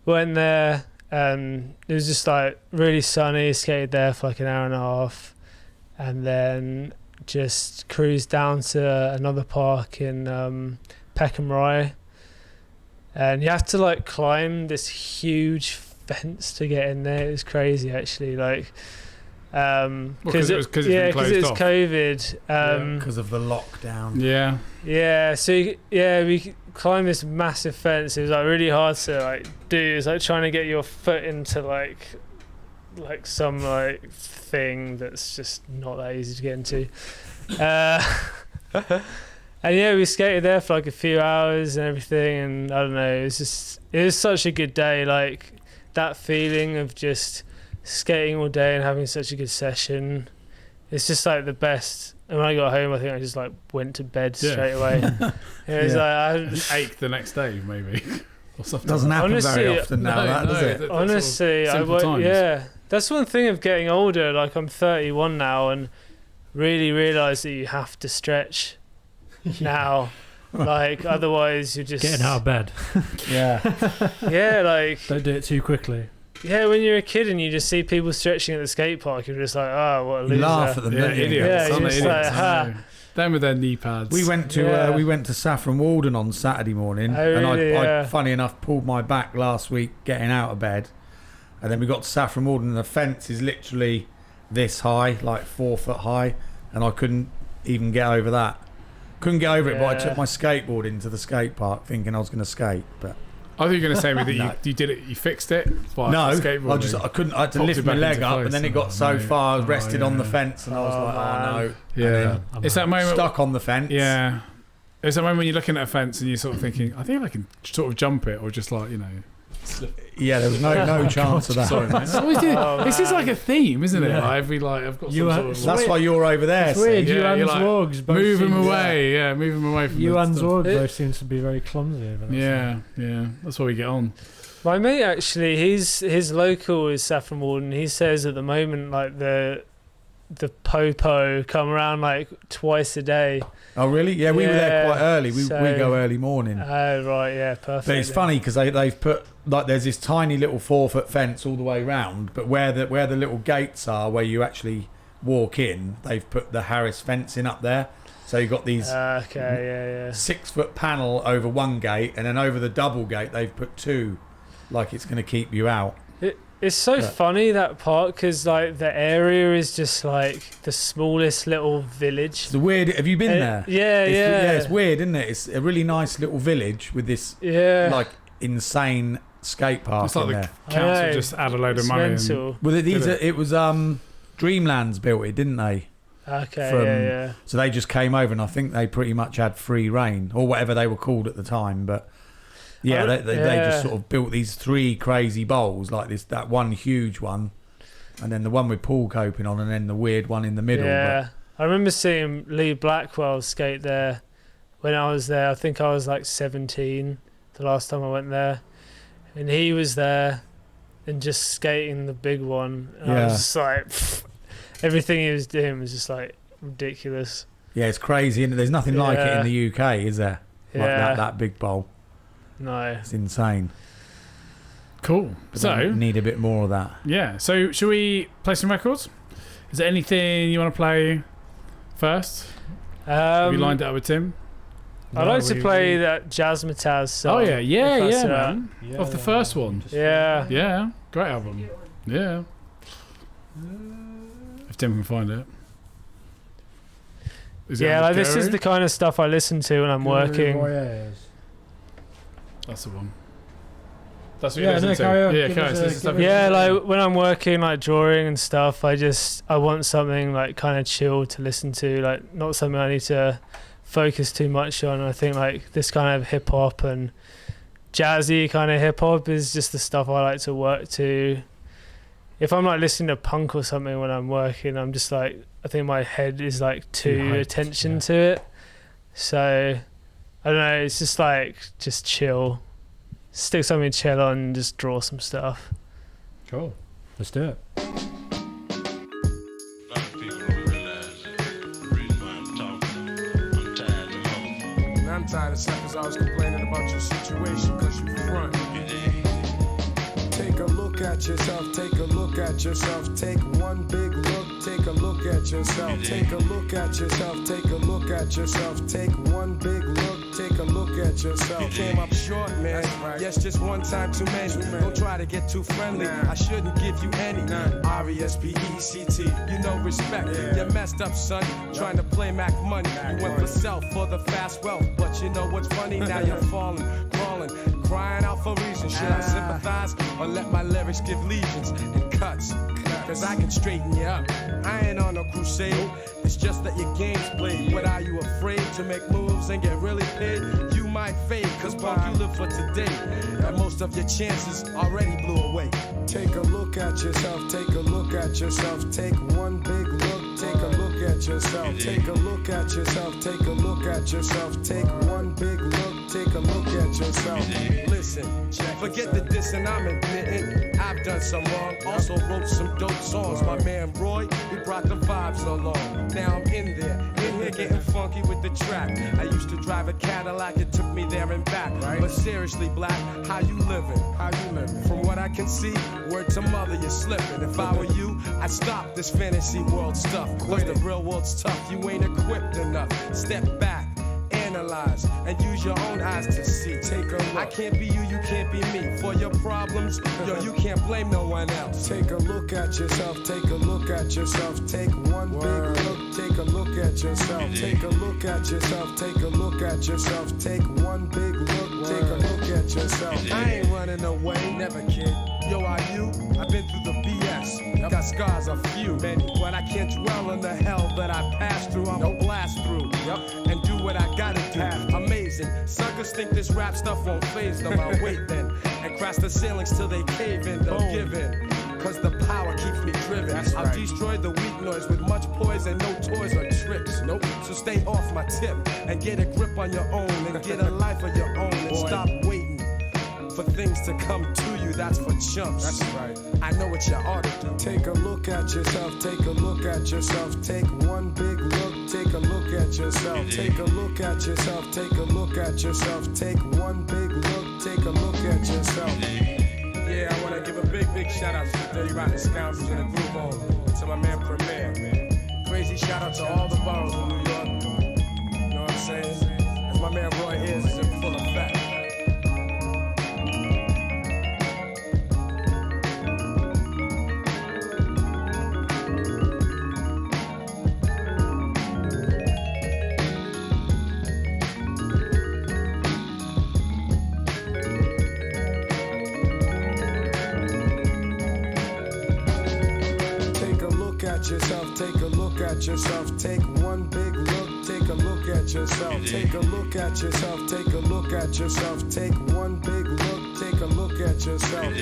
Went there. It was just like really sunny. Skated there for like an hour and a half, and then just cruised down to another park in Peckham Rye. And you have to like climb this huge fence to get in there. It was crazy actually, like because it's COVID, Because of the lockdown. we climbed this massive fence. It was like really hard to like do. It's like trying to get your foot into like some like thing that's just not that easy to get into. And yeah, we skated there for like a few hours and everything, and I don't know, it was such a good day. Like that feeling of just skating all day and having such a good session, it's just like the best. And when I got home, I think I just like went to bed straight away. It was like I ached the next day maybe or something. Doesn't happen very often now, does it? Honestly, that's one thing of getting older. Like I'm 31 now, and really realise that you have to stretch now. Like otherwise you're just getting out of bed. Yeah, like Don't do it too quickly. yeah, when you're a kid and you just see people stretching at the skate park, you're just like, oh, what a loser. You laugh at them, don't you? Idiots. Yeah, Some you're just idiots, like, I know. Them with their knee pads. We went to Saffron Walden on Saturday morning, Oh, really? and I Yeah. funny enough pulled my back last week getting out of bed, and then we got to Saffron Walden, and the fence is literally this high, like 4 foot high, and I couldn't even get over that. Couldn't get over it, but I took my skateboard into the skate park thinking I was going to skate, but I thought you were going to say that you did it, you fixed it. I couldn't. I had to Popped lift it my back leg into up, place. and then it got so far, I was rested on the fence, and I was like, oh no. Yeah, I'm it's that moment. Stuck on the fence. Yeah, it's that moment when you're looking at a fence and you're sort of thinking, I think I can sort of jump it, or just like Yeah, there was no chance of that. Sorry, man. This is like a theme, isn't it? Yeah. Like every I've got You some are- sort of That's why you're over there. It's weird. Yeah, You and you're like, Zwogs both move him seem- away. Yeah, move him away from You the and stuff. Zwogs both seem to be very clumsy over that. Yeah, that's why we get on. My mate actually, his local is Saffron Walden. He says at the moment like the popo come around like twice a day. Oh really? Yeah, we were there quite early. We so- go early morning. Oh right, yeah, perfect. But it's funny because they've put like there's this tiny little 4 foot fence all the way round, but where the little gates are where you actually walk in, they've put the Harris fencing up there. So you've got these 6 foot panel over one gate, and then over the double gate they've put 2, like it's going to keep you out. It's so funny that part because like the area is just like the smallest little village. It's weird. Have you been there? Yeah, It's weird, isn't it? It's a really nice little village with this like insane skate park It's like in the there. council just add a load of money. Mental. Well, it was Dreamlands built it, didn't they? Okay, So they just came over, and I think they pretty much had free reign, or whatever they were called at the time. But yeah, they just sort of built these 3 crazy bowls, like that one huge one, and then the one with pool coping on, and then the weird one in the middle. Yeah, I remember seeing Lee Blackwell skate there when I was there. I think I was like 17 the last time I went there, and he was there and just skating the big one. And I was just like, pfft. everything he was doing was just like ridiculous. Yeah, it's crazy, and there's nothing like it Yeah. in the UK, is there? Like Yeah. that big bowl. No. It's insane. Cool. But So they need a bit more of that. yeah. So should we play some records? Is there anything you want to play first? Have you lined it up with Tim? I'd like to play that Jazzmatazz song. Oh yeah, yeah, if that's yeah, alright. man. Off the first one. Yeah. Yeah, great album. Yeah. If Tim can find it. Is it Yeah, on like this is stereo? the kind of stuff I listen to when I'm working. That's the one. That's what Yeah, you listen no, to. carry on. Yeah, Give carry on. us So a- this is stuff give you- us Yeah, like when I'm working, like drawing and stuff, I want something like kind of chill to listen to, like not something I need to focus too much on. I think like this kind of hip hop and jazzy kind of hip hop is just the stuff I like to work to. If I'm like listening to punk or something when I'm working, I'm just like, I think my head is like too hyped, attention yeah. to it. So I don't know, it's just like just chill. Stick something chill on and just draw some stuff. Cool. Let's do it. A lot of people don't realize that the reason why I'm talking, I'm tired of home. And I'm tired of suckers always complaining about your situation cause you front. Take a look at yourself, take a look at yourself, take one big look, take a look at yourself, take a look at yourself, take a look at yourself, take one big look, take a look at yourself. Came up short, man. Yes, just one time too many. Don't try to get too friendly. I shouldn't give you any. R-E-S-P-E-C-T. You know respect. You messed up, son. Trying to play Mac money. You went for self for the fast wealth. But you know what's funny? Now you're falling, crawling, crying out for reasons. Should I sympathize or let my lyrics give legions and cuts? Cause I can straighten you up. I ain't on no crusade. It's just that your game's played. What are you afraid to make moves and get really paid? You might fade, cause punk, you live for today. And most of your chances already blew away. Take a look at yourself, take a look at yourself, take one big look, take a look at yourself, take a look at yourself, take a look at yourself, take one big look, take a look at yourself. Listen, forget the dissing I'm admitting. I've done some wrong, also wrote some dope songs. My man Roy, he brought the vibes along. Now I'm in here getting funky with the track. I used to drive a Cadillac, it took me there and back. But seriously, Black, how you living? How you living? From what I can see, word to mother, you're slipping. If I were you, I'd stop this fantasy world stuff. Cause the real world's tough, you ain't equipped enough. Step back, analyze, and use your own eyes to see. Take a look. I can't be you, you can't be me. For your problems, yo, you can't blame no one else. Take a look at yourself, take a look at yourself, take one big look, take a look at yourself, take a look at yourself, take a look at yourself, take one big look, take a look at yourself. I ain't running away, never kid. Yo, are you? I've been through the BS. Got scars, a few, many, but I can't dwell in the hell that I passed through. I'ma blast through, and do what I gotta do. Amazing. Suckers think this rap stuff won't faze them. I'll wait then and crash the ceilings till they cave in. They'll give in. Cause the power keeps me driven. I'll destroy the weak noise with much poise and no toys or tricks. Nope. So stay off my tip and get a grip on your own and get a life of your own and stop waiting for things to come to you. That's for chumps. That's right. I know what you ought to do. Take a look at yourself. Take a look at yourself. Take one big look. Take a look at yourself. Take a look at yourself. Take a look at yourself. Take one big look. Take a look at yourself. Yeah, I want to give a big shout out to the Dirty Rotten Scoundrels in the group home. To my man Premier. Crazy shout out to all the boroughs in New York. You know what I'm saying? As my man Roy is in full effect. Yourself, take a look at yourself, take one big look, take a look at yourself, take a look at yourself, take a look at yourself, take one big look, take a look at yourself.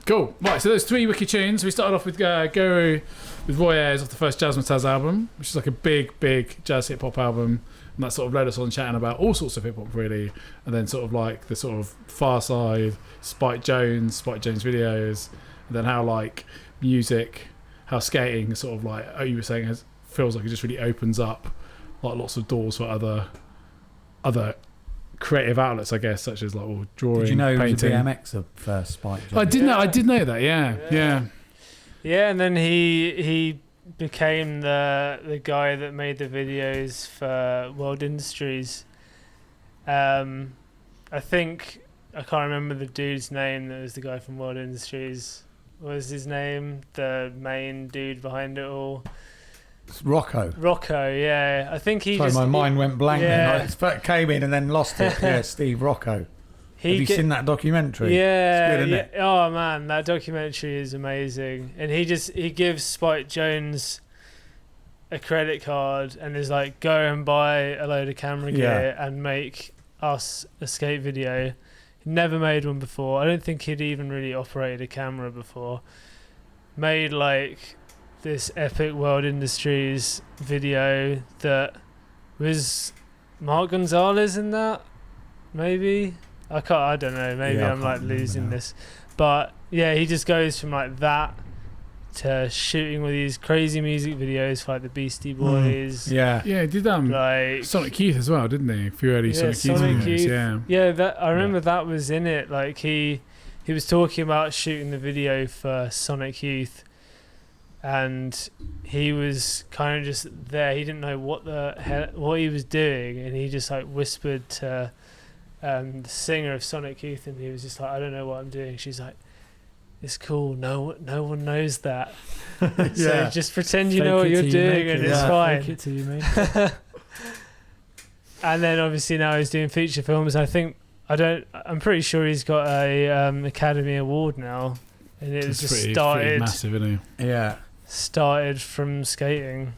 Cool. Right, so there's 3 wiki tunes. We started off with Go with Roy Ayers off the first Jazzmatazz album, which is like a big jazz hip hop album, and that sort of led us on chatting about all sorts of hip hop really, and then sort of like the sort of Far Side, Spike Jones videos, and then how like music, how skating sort of like you were saying feels like it just really opens up like lots of doors for other creative outlets, I guess, such as like drawing, Did you know painting. it was a BMX of first Spike? I did know that. Yeah. Yeah, and then he became the guy that made the videos for World Industries. I think I can't remember the dude's name that was the guy from World Industries. What was his name? The main dude behind it all. It's Rocco. Rocco, yeah. I think he Sorry, just... my mind went blank. Yeah. Then. I came in and then lost it. Yeah, Steve Rocco. Have you seen that documentary? Yeah, It's good, isn't it? Oh man, that documentary is amazing. And he gives Spike Jones a credit card and is like, go and buy a load of camera gear and make us a skate video. He never made one before. I don't think he'd even really operated a camera before. Made like this epic World Industries video that was Mark Gonzalez in that, maybe. I don't know. Maybe Yeah, I I'm like can't remember losing now. this, but yeah, he just goes from like that to shooting with these crazy music videos for like the Beastie Boys. Yeah. Yeah, he did Like Sonic Youth as well, didn't he? A few early Yeah, Sonic Youth Sonic videos. Youth. Yeah. that I remember that was in it. Like he was talking about shooting the video for Sonic Youth, and he was kind of just there. He didn't know what he was doing, and he just like whispered to the singer of Sonic Youth, and he was just like, I don't know what I'm doing. She's like, it's cool, no one knows that. So just pretend you know what you're doing and it's fine. Fake it till you make it. And then obviously now he's doing feature films. I'm pretty sure he's got a Academy Award now, and it was just pretty started massive, isn't Yeah. started from skating.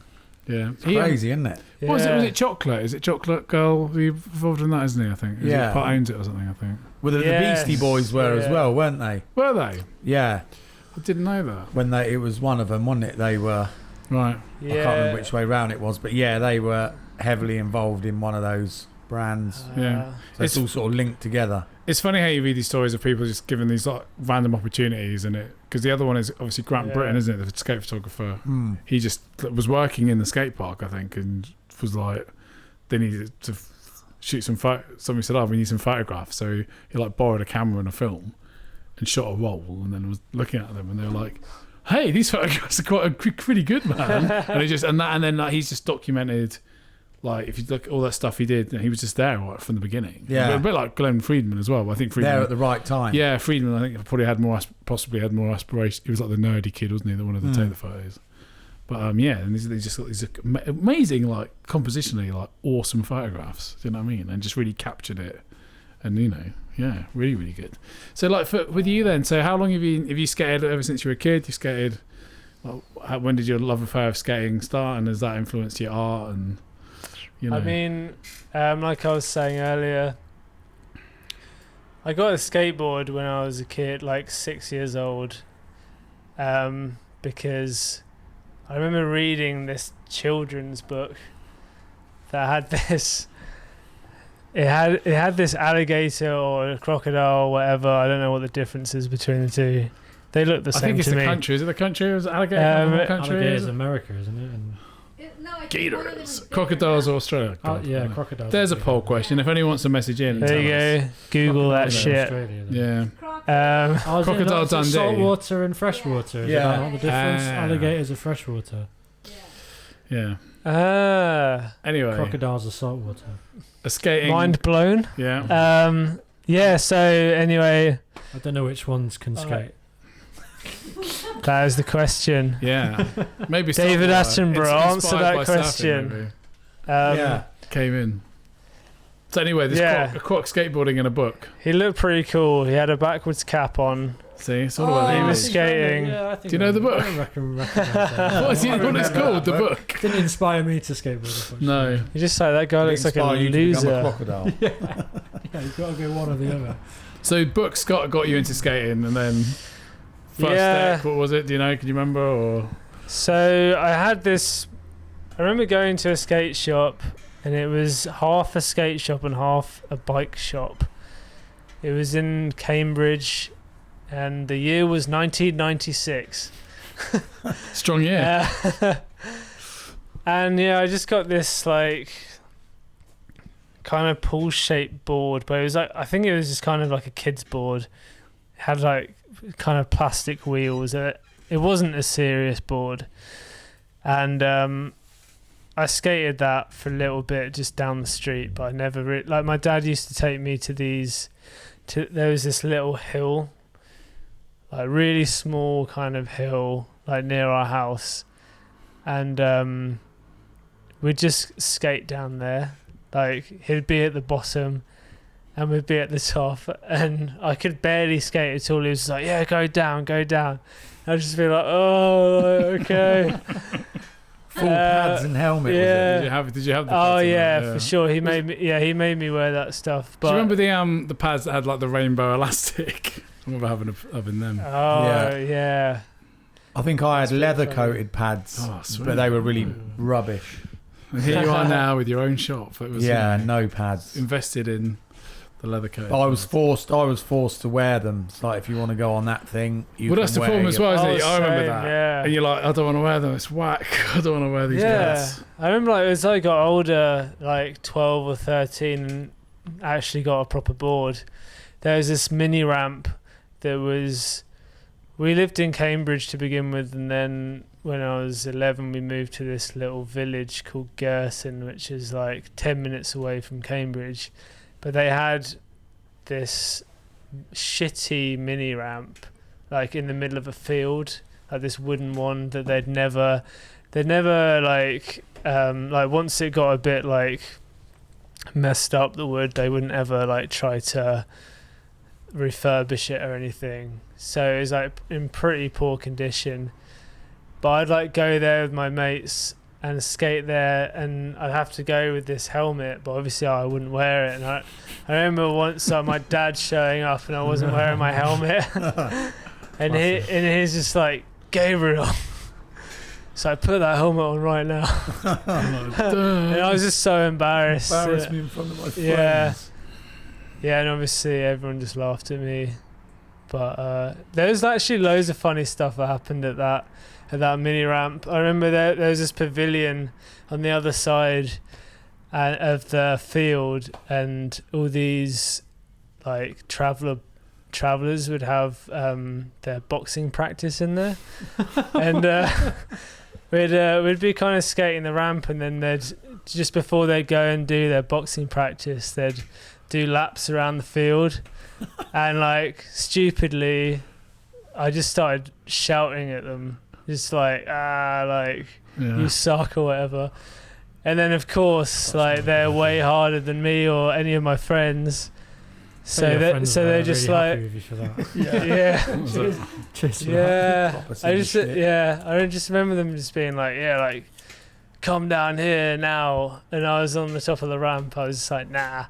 he? Yeah. It's crazy, isn't it? Yeah. What was it? Was it Chocolate? Is it Chocolate Girl? He's involved in that, isn't he? I think. Yeah. Part owns it or something. I think. Well, the Yes. Beastie Boys were as Yeah. well, weren't they? Were they? Yeah. I didn't know that. When it was one of them, wasn't it? They were. Right. Yeah. I can't remember which way round it was, but yeah, they were heavily involved in one of those brands. Yeah. So it's all sort of linked together. It's funny how you read these stories of people just given these like random opportunities, and because the other one is obviously Grant Yeah. Britton, isn't it? The skate photographer. Hmm. He just was working in the skate park, I think, and was like, they needed to shoot some somebody said, we need some photographs, so he like borrowed a camera and a film and shot a roll, and then was looking at them, and they were like, hey, these photographs are pretty good, man. and then like, he's just documented, like, if you look at all that stuff he did, he was just there right from the beginning. Yeah. A bit like Glenn Friedman as well. I think Friedman There at the right time. Yeah, Friedman, I think probably possibly had more aspiration. He was like the nerdy kid, wasn't he, that wanted to take the photos. But yeah, and they just got these amazing, like, compositionally, like, awesome photographs. Do you know what I mean? And just really captured it. And yeah, really, really good. So, like, with you then, so how long have you skated ever since you were a kid? You skated. Well, when did your love affair of skating start, and has that influenced your art? And I mean, like I was saying earlier, I got a skateboard when I was a kid, like 6 years old, because I remember reading this children's book that had this. It had this alligator or a crocodile or whatever. I don't know what the difference is between the two. They look the same I think it's to the me. country. Is it the country? Or is it alligator? The country? Alligator is America, isn't it? And Gators. Crocodiles or Australia? God, yeah, I don't know. crocodiles. There's a poll question. If anyone wants to message in, There you go. Google that shit. Yeah. Oh, is it Crocodile not Dundee. saltwater and freshwater. Is Yeah. that not the difference? Ah. Alligators are freshwater. Yeah. Anyway, Crocodiles are saltwater. a skating. Mind blown. Yeah. Yeah. So anyway, I don't know which ones can skate. that is the question. Yeah. Maybe David saltwater. Attenborough, It's answer inspired that by surfing, question. maybe. Yeah. Came in. So anyway, there's Yeah. croc skateboarding in a book. He looked pretty cool. He had a backwards cap on. See, it's all about he the was image. skating. Yeah, I think Do you know the book? I recognize that. What is it? What is it called? The book? Didn't inspire me to skateboard. Unfortunately. No. You just say that guy looks like a Inspire you to become a loser. crocodile. Yeah, you've got to go one or the other. So books got you into skating, and then First Yeah. stick, what was it? Do you know? Can you remember? Or So I had this. I remember going to a skate shop, and it was half a skate shop and half a bike shop. It was in Cambridge, and the year was 1996. strong year. And yeah, I just got this like kind of pool-shaped board, but it was like, I think it was just kind of like a kid's board. It had like kind of plastic wheels. It wasn't a serious board, and I skated that for a little bit just down the street, but I never like my dad used to take me to there was this little hill, like really small kind of hill, like near our house, and we'd just skate down there. Like he'd be at the bottom and we'd be at the top, and I could barely skate at all. He was just like, yeah, go down. I'd just be like, oh, okay. Full pads and helmet. yeah. Did you have the Oh pads in yeah, there? for sure. He made me wear that stuff. But Do you remember the pads that had like the rainbow elastic? I remember having them. oh yeah. I think I had That's pretty leather funny. coated pads, Oh, sweet. but they were really rubbish. And here you are now with your own shop. It was Yeah, no pads. invested in the leather coat. I was forced to wear them. It's like if you want to go on that thing, you Well, can that's the wear problem as well, isn't it? Oh, I remember same, that. yeah. And you're like, I don't want to wear them. It's whack. I don't want to wear these pads. I remember like as I got older, like 12 or 13, and actually got a proper board. There was this mini ramp that was. We lived in Cambridge to begin with, and then when I was 11, we moved to this little village called Gerson, which is like 10 minutes away from Cambridge. But they had this shitty mini ramp, like in the middle of a field, like this wooden one that they'd never like once it got a bit like messed up, the wood, they wouldn't ever like try to refurbish it or anything. So it was like in pretty poor condition. But I'd like go there with my mates and skate there, and I'd have to go with this helmet, but obviously I wouldn't wear it. And I remember once my dad showing up and I wasn't wearing my helmet, and he's just like, Gabriel. So I put that helmet on right now. And I was just so embarrassed. Embarrass me in front of my friends. Yeah, and obviously everyone just laughed at me. But there was actually loads of funny stuff that happened at that mini ramp. I remember there was this pavilion on the other side of the field, and all these like travelers would have their boxing practice in there, and we'd be kind of skating the ramp, and then they'd just before they'd go and do their boxing practice, they'd do laps around the field, and like stupidly, I just started shouting at them, just like you suck or whatever. And then of course, like they're way harder than me or any of my friends. So they're just like, I just remember them just being like, like, come down here now. And I was on the top of the ramp. I was just like, nah.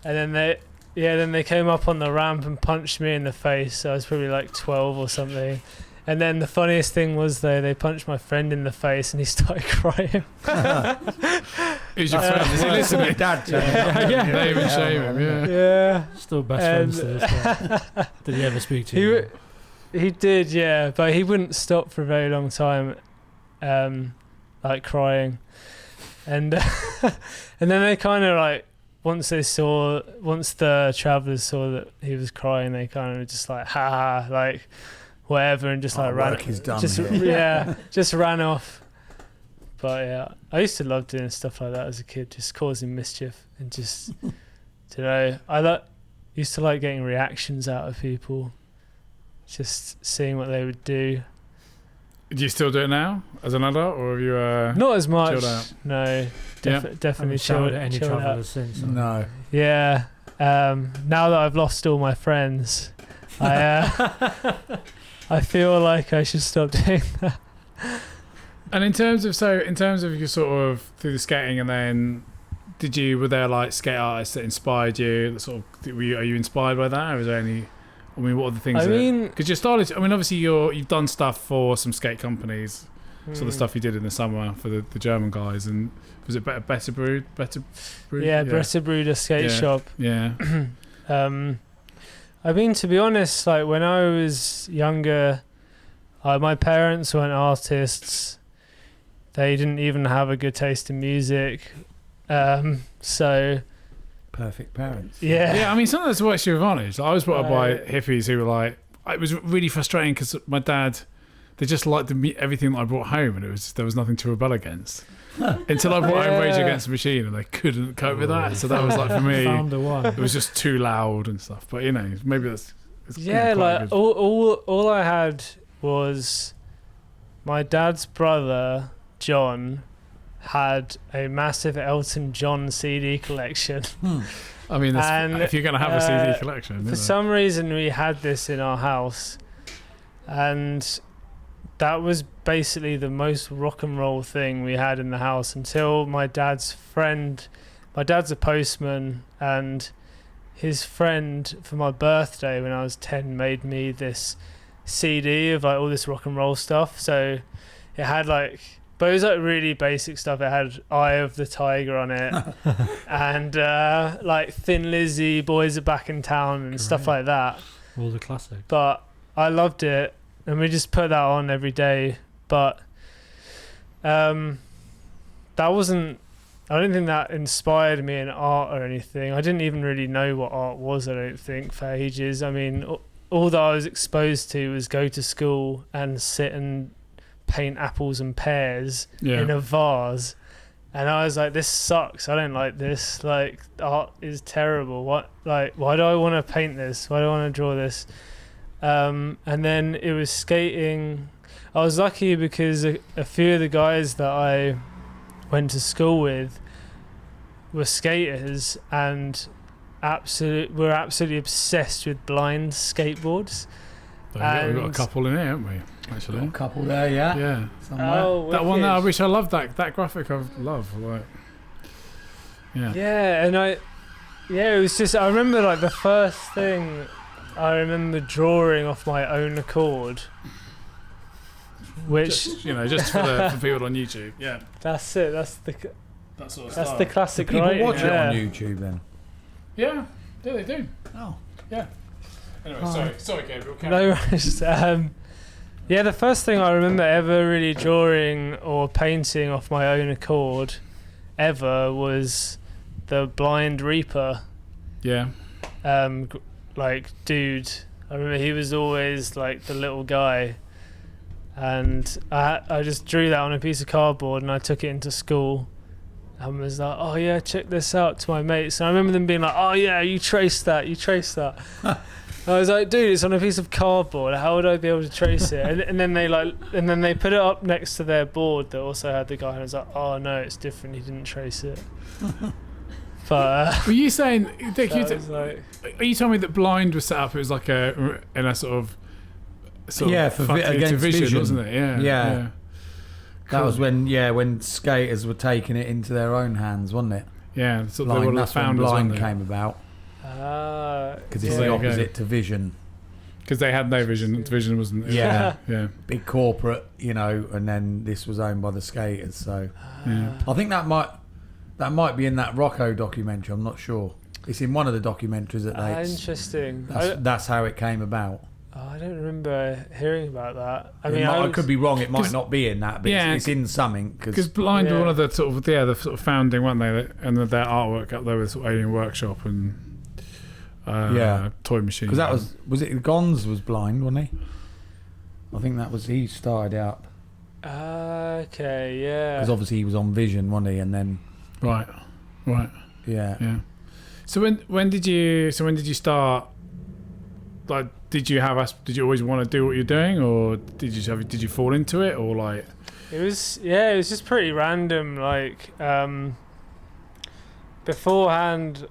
And then they came up on the ramp and punched me in the face. I was probably like 12 or something. And then the funniest thing was they punched my friend in the face and he started crying. Who's your friend? Is he listening? Dad. Yeah. Name and shame him. Yeah. Still best friends to this day. Did he ever speak to you? He did, yeah, but he wouldn't stop for a very long time, like crying, and and then they kind of like once the travellers saw that he was crying, they kind of just like ha like whatever, and just like ran. Is done just here. just ran off. But yeah, I used to love doing stuff like that as a kid, just causing mischief and just used to like getting reactions out of people, just seeing what they would do. Do you still do it now as an adult, or have you? Not as much. chilled out? No, definitely showed chilled at any chilled out. travellers since. No. Yeah. Now that I've lost all my friends, I feel like I should stop doing that. And in terms of your sort of through the skating, and then were there like skate artists that inspired you? That sort of are you inspired by that, or is there any I mean, what are the things? I mean, because you started. I mean, obviously you've done stuff for some skate companies. So the stuff you did in the summer for the German guys, and was it Better Brewed? Yeah, Better Brewed, a skate shop. Yeah. I mean, to be honest, like when I was younger, my parents weren't artists. They didn't even have a good taste in music. So Perfect parents. yeah, Yeah, I mean, sometimes it works to your advantage. Like, I was brought up by hippies who were like, it was really frustrating because my dad, they just liked everything that I brought home, and there was nothing to rebel against. Until I brought home Rage Against the Machine, and they couldn't cope with that. So that was like, for me, Found the one. it was just too loud and stuff. But maybe it's yeah. quite Like good. all I had was my dad's brother John had a massive Elton John CD collection. I mean, and, if you're going to have a CD collection, For some reason, we had this in our house, and that was basically the most rock and roll thing we had in the house until my dad's a postman, and his friend for my birthday when I was 10 made me this CD of like all this rock and roll stuff. So it had but it was like really basic stuff. It had Eye of the Tiger on it and like Thin Lizzy, Boys Are Back in Town and stuff like that. All the classics. But I loved it, and we just put that on every day. But that wasn't, I don't think that inspired me in art or anything. I didn't even really know what art was, I don't think, for ages. I mean, all that I was exposed to was go to school and sit and paint apples and pears in a vase, and I was like, this sucks, I don't like this, like art is terrible, why do I want to paint this, why do I want to draw this? And then it was skating. I was lucky because a few of the guys that I went to school with were skaters and were absolutely obsessed with blind skateboards. We've got a couple in here, haven't we? Actually, Got a couple there, yeah. yeah. Somewhere. Oh, That one there, I wicked. wish I loved that graphic. I love, like, Yeah, and it was just, I remember like the first thing I remember drawing off my own accord, which just for people on YouTube. Yeah, that's it. That's the that sort of that's style. the classic. People writing, watch yeah. it on YouTube then. Yeah, they do. Oh. Yeah. Anyway, sorry, Gabriel. No worries. Yeah, the first thing I remember ever really drawing or painting off my own accord ever was the Blind Reaper. Yeah. Like dude, I remember he was always like the little guy, and I just drew that on a piece of cardboard and I took it into school and was like, oh yeah, check this out, to my mates. And I remember them being like, oh yeah, you traced that. I was like, dude, it's on a piece of cardboard. How would I be able to trace it? And then they put it up next to their board that also had the guy, and I was like, oh no, it's different. He didn't trace it. But were you saying, Dick? Are you telling me that Blind was set up? It was like in a sort of Yeah, for against vision, wasn't it? Yeah. Yeah. That was when skaters were taking it into their own hands, wasn't it? Yeah. So they were Blind, the that's when founders, Blind weren't they? came about. Because it's There the you go. opposite to vision. Because they had no vision. Vision wasn't. Yeah. Yeah. Big corporate, and then this was owned by the skaters. So Yeah. I think that might be in that Rocco documentary. I'm not sure. It's in one of the documentaries that they. interesting. That's how it came about. I don't remember hearing about that. I could be wrong. It might not be in that, but Yeah, it's in something. Because Blind were Yeah. one of the the sort of founding, weren't they? And their artwork up there with sort of Alien Workshop and Toy Machine. Because that was it. Gonz was blind, wasn't he? I think that was he started out Okay, yeah. because obviously he was on vision, wasn't he? And then right. yeah. So when did you start? Like, did you always want to do what you're doing, or did you fall into it, or like? It was just pretty random. Like beforehand,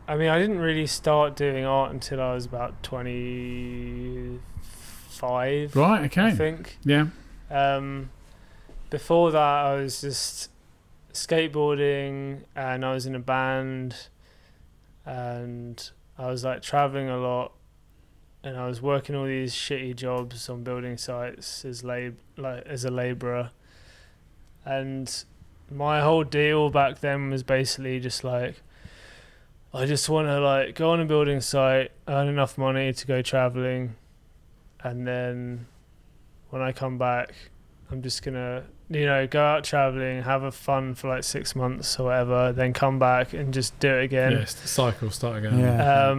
I didn't really start doing art until I was about 25. Right. Okay. I think. Yeah. Before that, I was just skateboarding, and I was in a band, and I was like traveling a lot. and I was working all these shitty jobs on building sites as as a labourer, and my whole deal back then was basically just like, I just want to like go on a building site, earn enough money to go travelling, and then when I come back, I'm just gonna, go out travelling, have a fun for like 6 months or whatever, then come back and just do it again. Yes, the cycle start again. Yeah.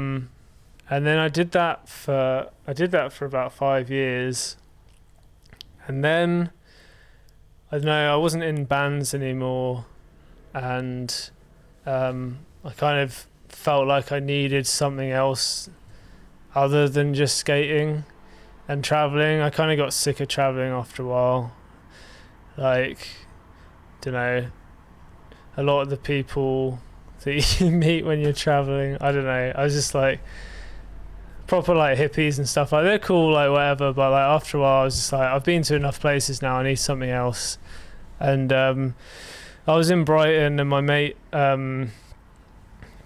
And then I did that for about 5 years, and then I don't know, I wasn't in bands anymore, and I kind of felt like I needed something else other than just skating and traveling. I kind of got sick of traveling after a while. Like, don't know, a lot of the people that you meet when you're traveling, I don't know, I was just like proper like hippies and stuff, like they're cool, like whatever, but like after a while I was just like, I've been to enough places now, I need something else. And I was in Brighton, and my mate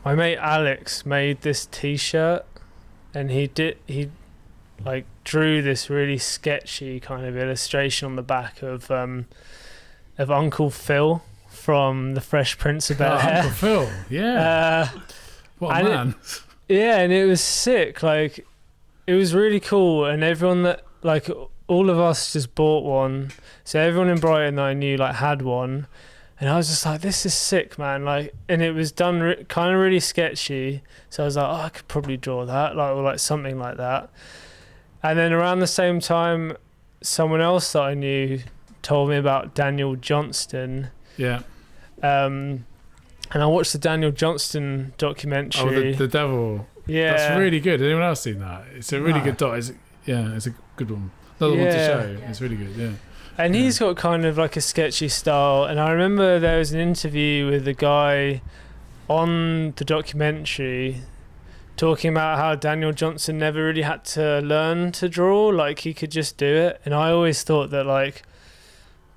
Alex made this t-shirt, and he like drew this really sketchy kind of illustration on the back of Uncle Phil from The Fresh Prince of Bel-Air. Uncle Phil, yeah. What a man. And it was sick. Like, it was really cool, and everyone that, like, all of us just bought one. So everyone in Brighton that I knew like had one, and I was just like, this is sick, man. Like, and it was done kind of really sketchy. So I was like, oh, I could probably draw that, like, or like something like that. And then around the same time, someone else that I knew told me about Daniel Johnston. Yeah. And I watched the Daniel Johnston documentary. Oh, the Devil. Yeah. That's really good. Has anyone else seen that? It's a really good doc. It's a good one. Another one to show. It's really good, yeah. And he's got kind of like a sketchy style. And I remember there was an interview with a guy on the documentary talking about how Daniel Johnston never really had to learn to draw. Like, he could just do it. And I always thought that, like,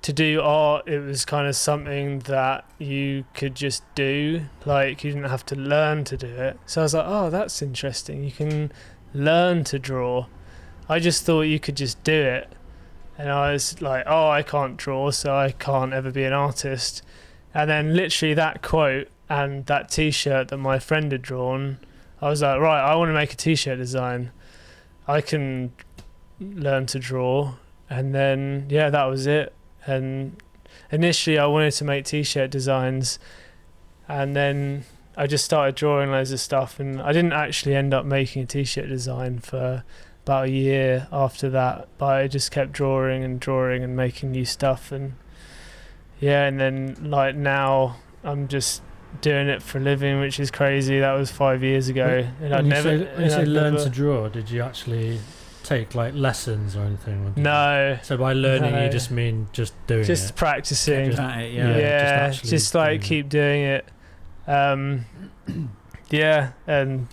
to do art, it was kind of something that you could just do. Like, you didn't have to learn to do it. So I was like, oh, that's interesting. You can learn to draw. I just thought you could just do it. And I was like, oh, I can't draw, so I can't ever be an artist. And then literally that quote and that t-shirt that my friend had drawn, I was like, right, I want to make a t-shirt design. I can learn to draw. And then, yeah, that was it. And initially I wanted to make t-shirt designs, and then I just started drawing loads of stuff, and I didn't actually end up making a t-shirt design for about a year after that, but I just kept drawing and making new stuff. And yeah, and then like now I'm just doing it for a living, which is crazy. That was 5 years ago. And when you say learn to draw, did you actually take like lessons or anything? No. So by learning, you just mean just doing it? Just practicing. Just like keep doing it. Yeah, and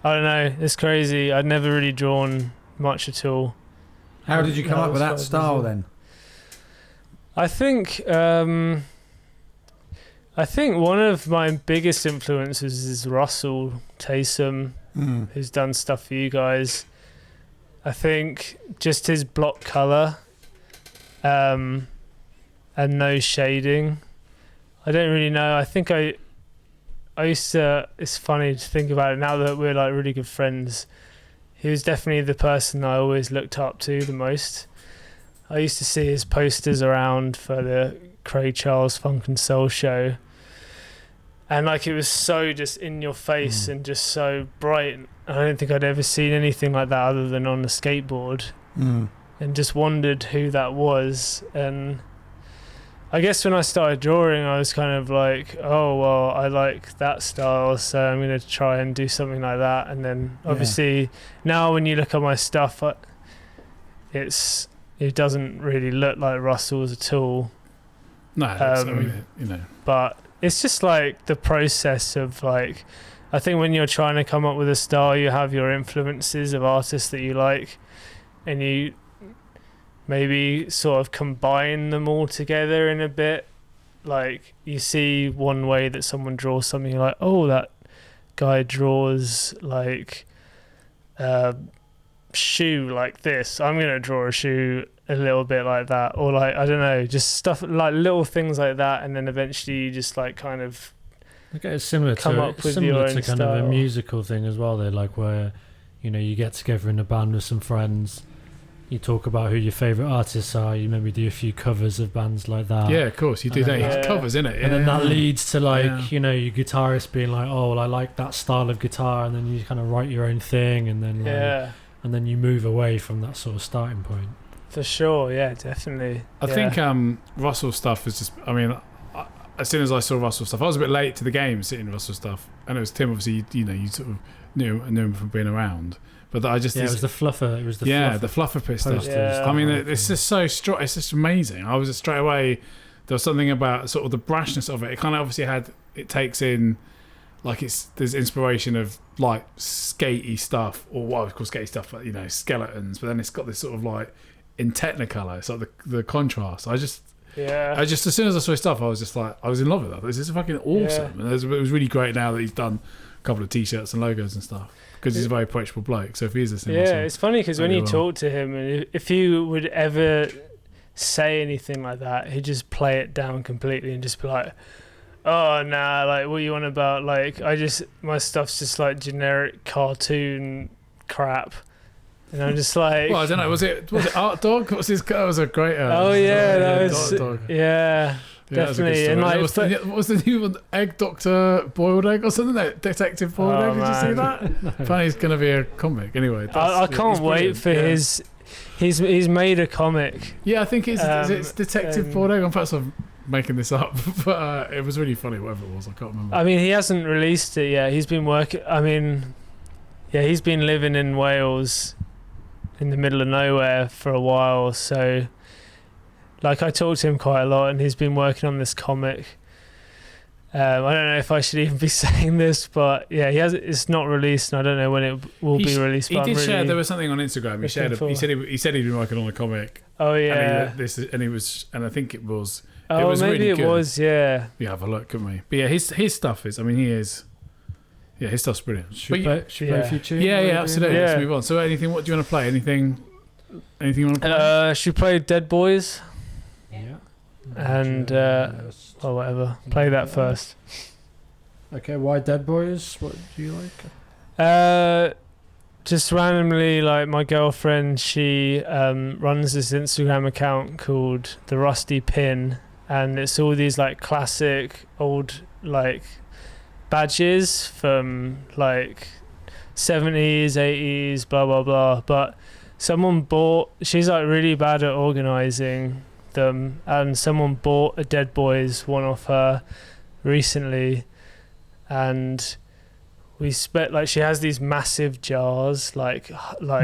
I don't know, it's crazy. I'd never really drawn much at all. How did you come up with that style then? I think one of my biggest influences is Russell Taysom, who's done stuff for you guys. I think just his block colour and no shading. I don't really know. I think I used to, it's funny to think about it now that we're like really good friends. He was definitely the person I always looked up to the most. I used to see his posters around for the Craig Charles Funk and Soul show. And like, it was so just in your face and just so bright. I don't think I'd ever seen anything like that other than on a skateboard. And just wondered who that was. And I guess when I started drawing, I was kind of like, oh, well, I like that style, so I'm going to try and do something like that. And then obviously now when you look at my stuff, it doesn't really look like Russell's at all. No, I mean, you know. But it's just like the process of like, I think when you're trying to come up with a style, you have your influences of artists that you like, and you maybe sort of combine them all together in a bit. Like, you see one way that someone draws something, like, oh, that guy draws like shoe like this, I'm gonna draw a shoe a little bit like that, or like I don't know, just stuff like little things like that, and then eventually you just like kind of Okay, it's similar come to up with your own kind of a style. musical thing as well. Though, like where you get together in a band with some friends, you talk about who your favorite artists are. You maybe do a few covers of bands like that. Yeah, of course you do that. Yeah. It's covers, innit? And then that Yeah. leads to like Yeah. your guitarist being like, oh, well, I like that style of guitar, and then you kind of write your own thing, and then and then you move away from that sort of starting point. For sure, yeah, definitely. I think Russell's stuff is just. I mean, as soon as I saw Russell's stuff, I was a bit late to the game seeing Russell's stuff, and it was Tim. Obviously, you sort of knew him from being around, but I just It was the fluffer. It was the the fluffer piss stuff. posters. Yeah. I mean, it's just so strong. It's just amazing. I was just straight away. There was something about sort of the brashness of it. It kind of obviously it takes in, like there's inspiration of like skatey stuff, or what I would call skatey stuff, but skeletons. But then it's got this sort of like in Technicolor. It's like the contrast. I just as soon as I saw his stuff, I was just like, I was in love with that. This is fucking awesome. And it was really great now that he's done a couple of t-shirts and logos and stuff, because he's a very approachable bloke. So if he is listening, it's funny because when really you well. talk to him, and if you would ever say anything like that, he'd just play it down completely and just be like, oh nah, like what you on about? Like my stuff's just like generic cartoon crap. And I'm just like, well, I don't know. Was it Art Dog? That was a great. Oh yeah, that yeah, was Art Dog. yeah. Yeah, that was a good Definitely, story. and like, what was the new one? Egg Doctor Boiled Egg or something? No, Detective Boiled Oh, Egg. Did you see man. that? Apparently, it's going to be a comic. Anyway, I can't he's wait brilliant. for Yeah. he's made a comic. Yeah, I think it's Detective and- Boiled Egg. Perhaps I'm making this up, but it was really funny. Whatever it was, I can't remember. I mean, he hasn't released it yet. He's been working. I mean, yeah, he's been living in Wales, in the middle of nowhere for a while. So, like, I talked to him quite a lot, and he's been working on this comic. I don't know if I should even be saying this, but yeah, it's not released, and I don't know when it will be released. He but did I'm share. really There was something on Instagram. He shared. looking He said he'd been working on a comic. Oh yeah. And I think it was. Oh, was maybe really it good. was. Yeah. Yeah, have a look, couldn't we? But yeah, his stuff is. I mean, he is. Yeah, his stuff's brilliant. Should But we play a few tunes? yeah, absolutely. Yeah. Let's move on. So, what do you want to play? Anything you want to play? Should we play Dead Boys Yeah. and or whatever? Play that first. Okay, why Dead Boys? What do you like? Just randomly, like my girlfriend, she runs this Instagram account called The Rusty Pin, and it's all these like classic old like badges from like 70s, 80s, blah blah blah. But she's like really bad at organizing them, and someone bought a Dead Boys one off her recently, and we spent like, she has these massive jars, like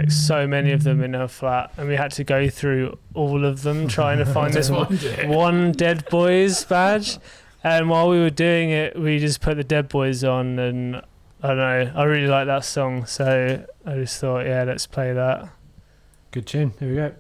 so many of them in her flat, and we had to go through all of them trying to find this one Dead Boys badge. And while we were doing it, we just put the Dead Boys on, and I don't know, I really like that song, so I just thought, yeah, let's play that. Good tune. Here we go.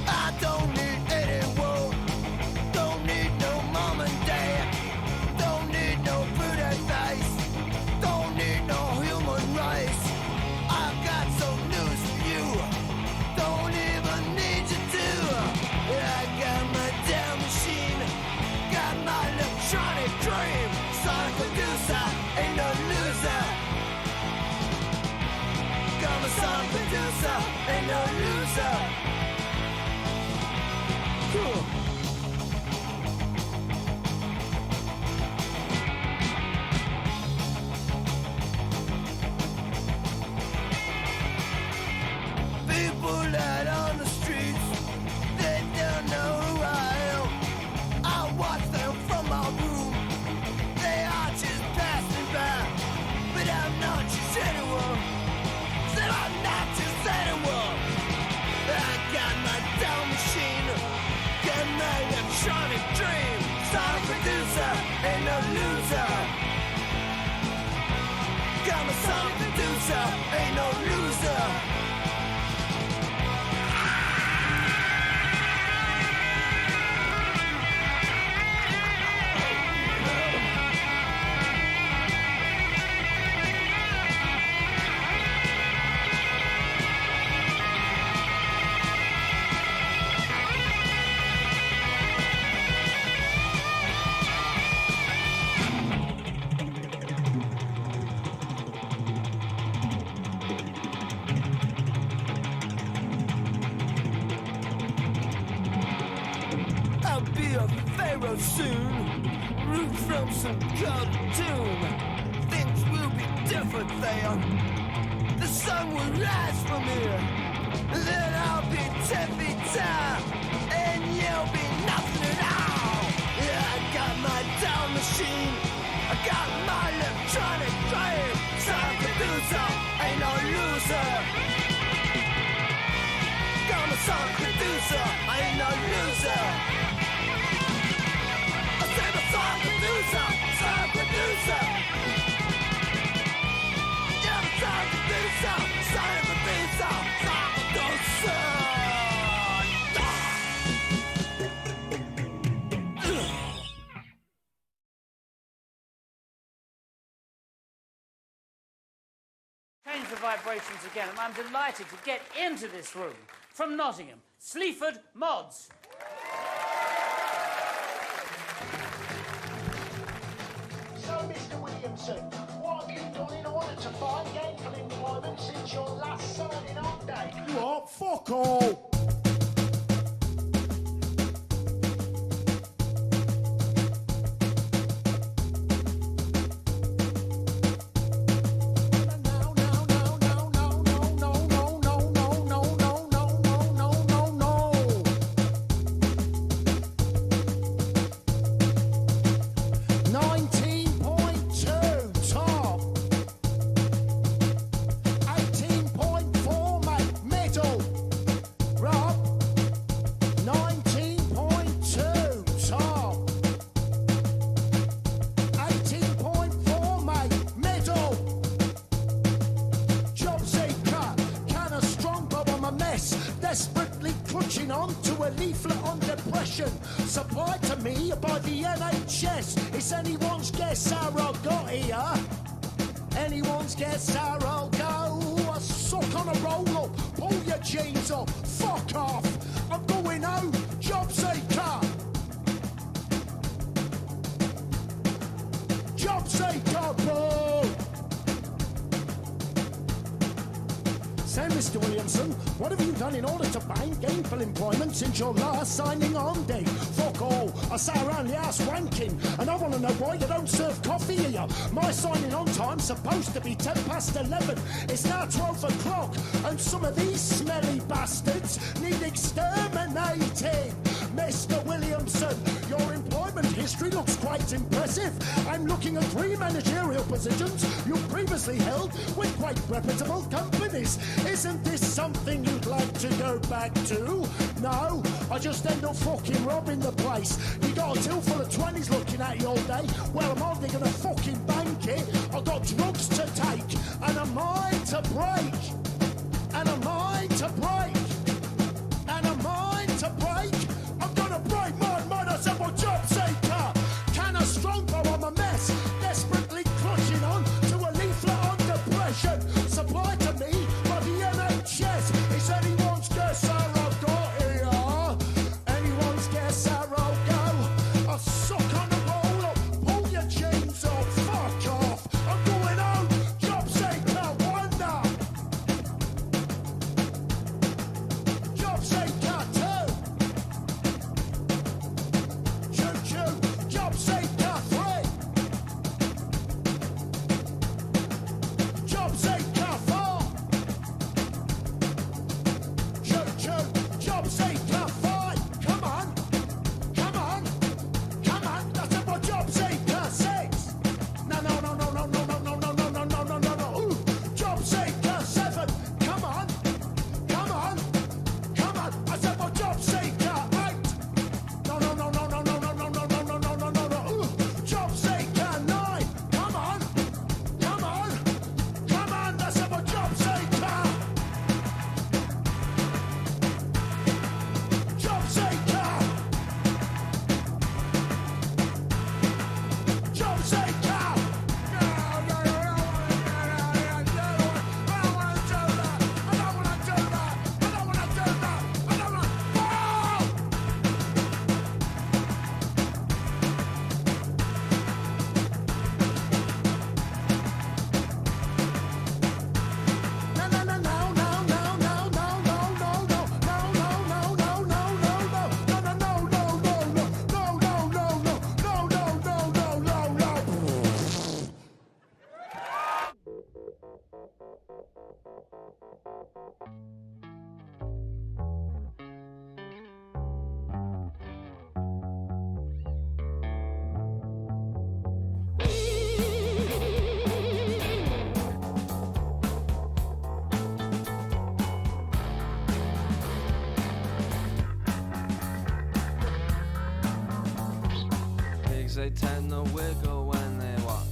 I don't need anyone, don't need no mom and dad, don't need no food advice, don't need no human rights. I've got some news for you, don't even need you to. I got my damn machine, got my electronic dream. Sonic producer, ain't no loser. Got my sonic producer, ain't no loser. Cool. People out on the streets, they don't know who I am. I watch them from my room, they are just passing by. But I'm not just anyone, said I'm not just anyone. loser, ain't no loser. I'll be a pharaoh soon, root from some cartoon. Things will be different there. The sun will rise from here. Then I'll be 10 feet tall, and you'll be nothing at all. Yeah, I got my down machine, I got my electronic brain. Sound producer, ain't no loser. I'm a song producer, I ain't no loser. I said a song producer, song producer. Yeah, I'm a song producer, song producer, song producer. Change the vibrations again, and I'm delighted to get into this room from Nottingham, Sleaford Mods. So, Mr. Williamson, what have you done in order to find gainful employment since your last signing on day? What? Fuck all. Desperately clutching on to a leaflet on depression supplied to me by the NHS. It's anyone's guess how I got here. Anyone's guess how I'll go. I suck on a roll up, pull your jeans up, fuck off. I'm going home, job seeker. Job seeker, boo. Say, Mr. Williamson, what have you done in order to find gainful employment since your last signing on day? Fuck all. I sat around the house wanking, and I want to know why you don't serve coffee here. My signing on time's supposed to be 10 past 11. It's now 12 o'clock, and some of these smelly bastards need exterminating. Mr. Williamson, your employment history looks quite impressive. I'm looking at 3 managerial positions you previously held with quite reputable companies. Isn't this something you'd like to go back to? No, I just end up fucking robbing the place. You got a till full of 20s looking at you all day. Well, I'm hardly gonna fucking bank it. I've got drugs to take and a mind to break. And a mind to break. And a mind to break. I'm gonna break my mind. I said, well, job seeker. Can a strongbow, I'm a mess. Desperately clutching on to a leaflet on depression. Supplied to me by the NHS. It's anyone's guess how I've got here. Anyone's guess how I'll go. I suck on the roll up, pull your jeans off, fuck off. I'm going they tend to wiggle when they walk.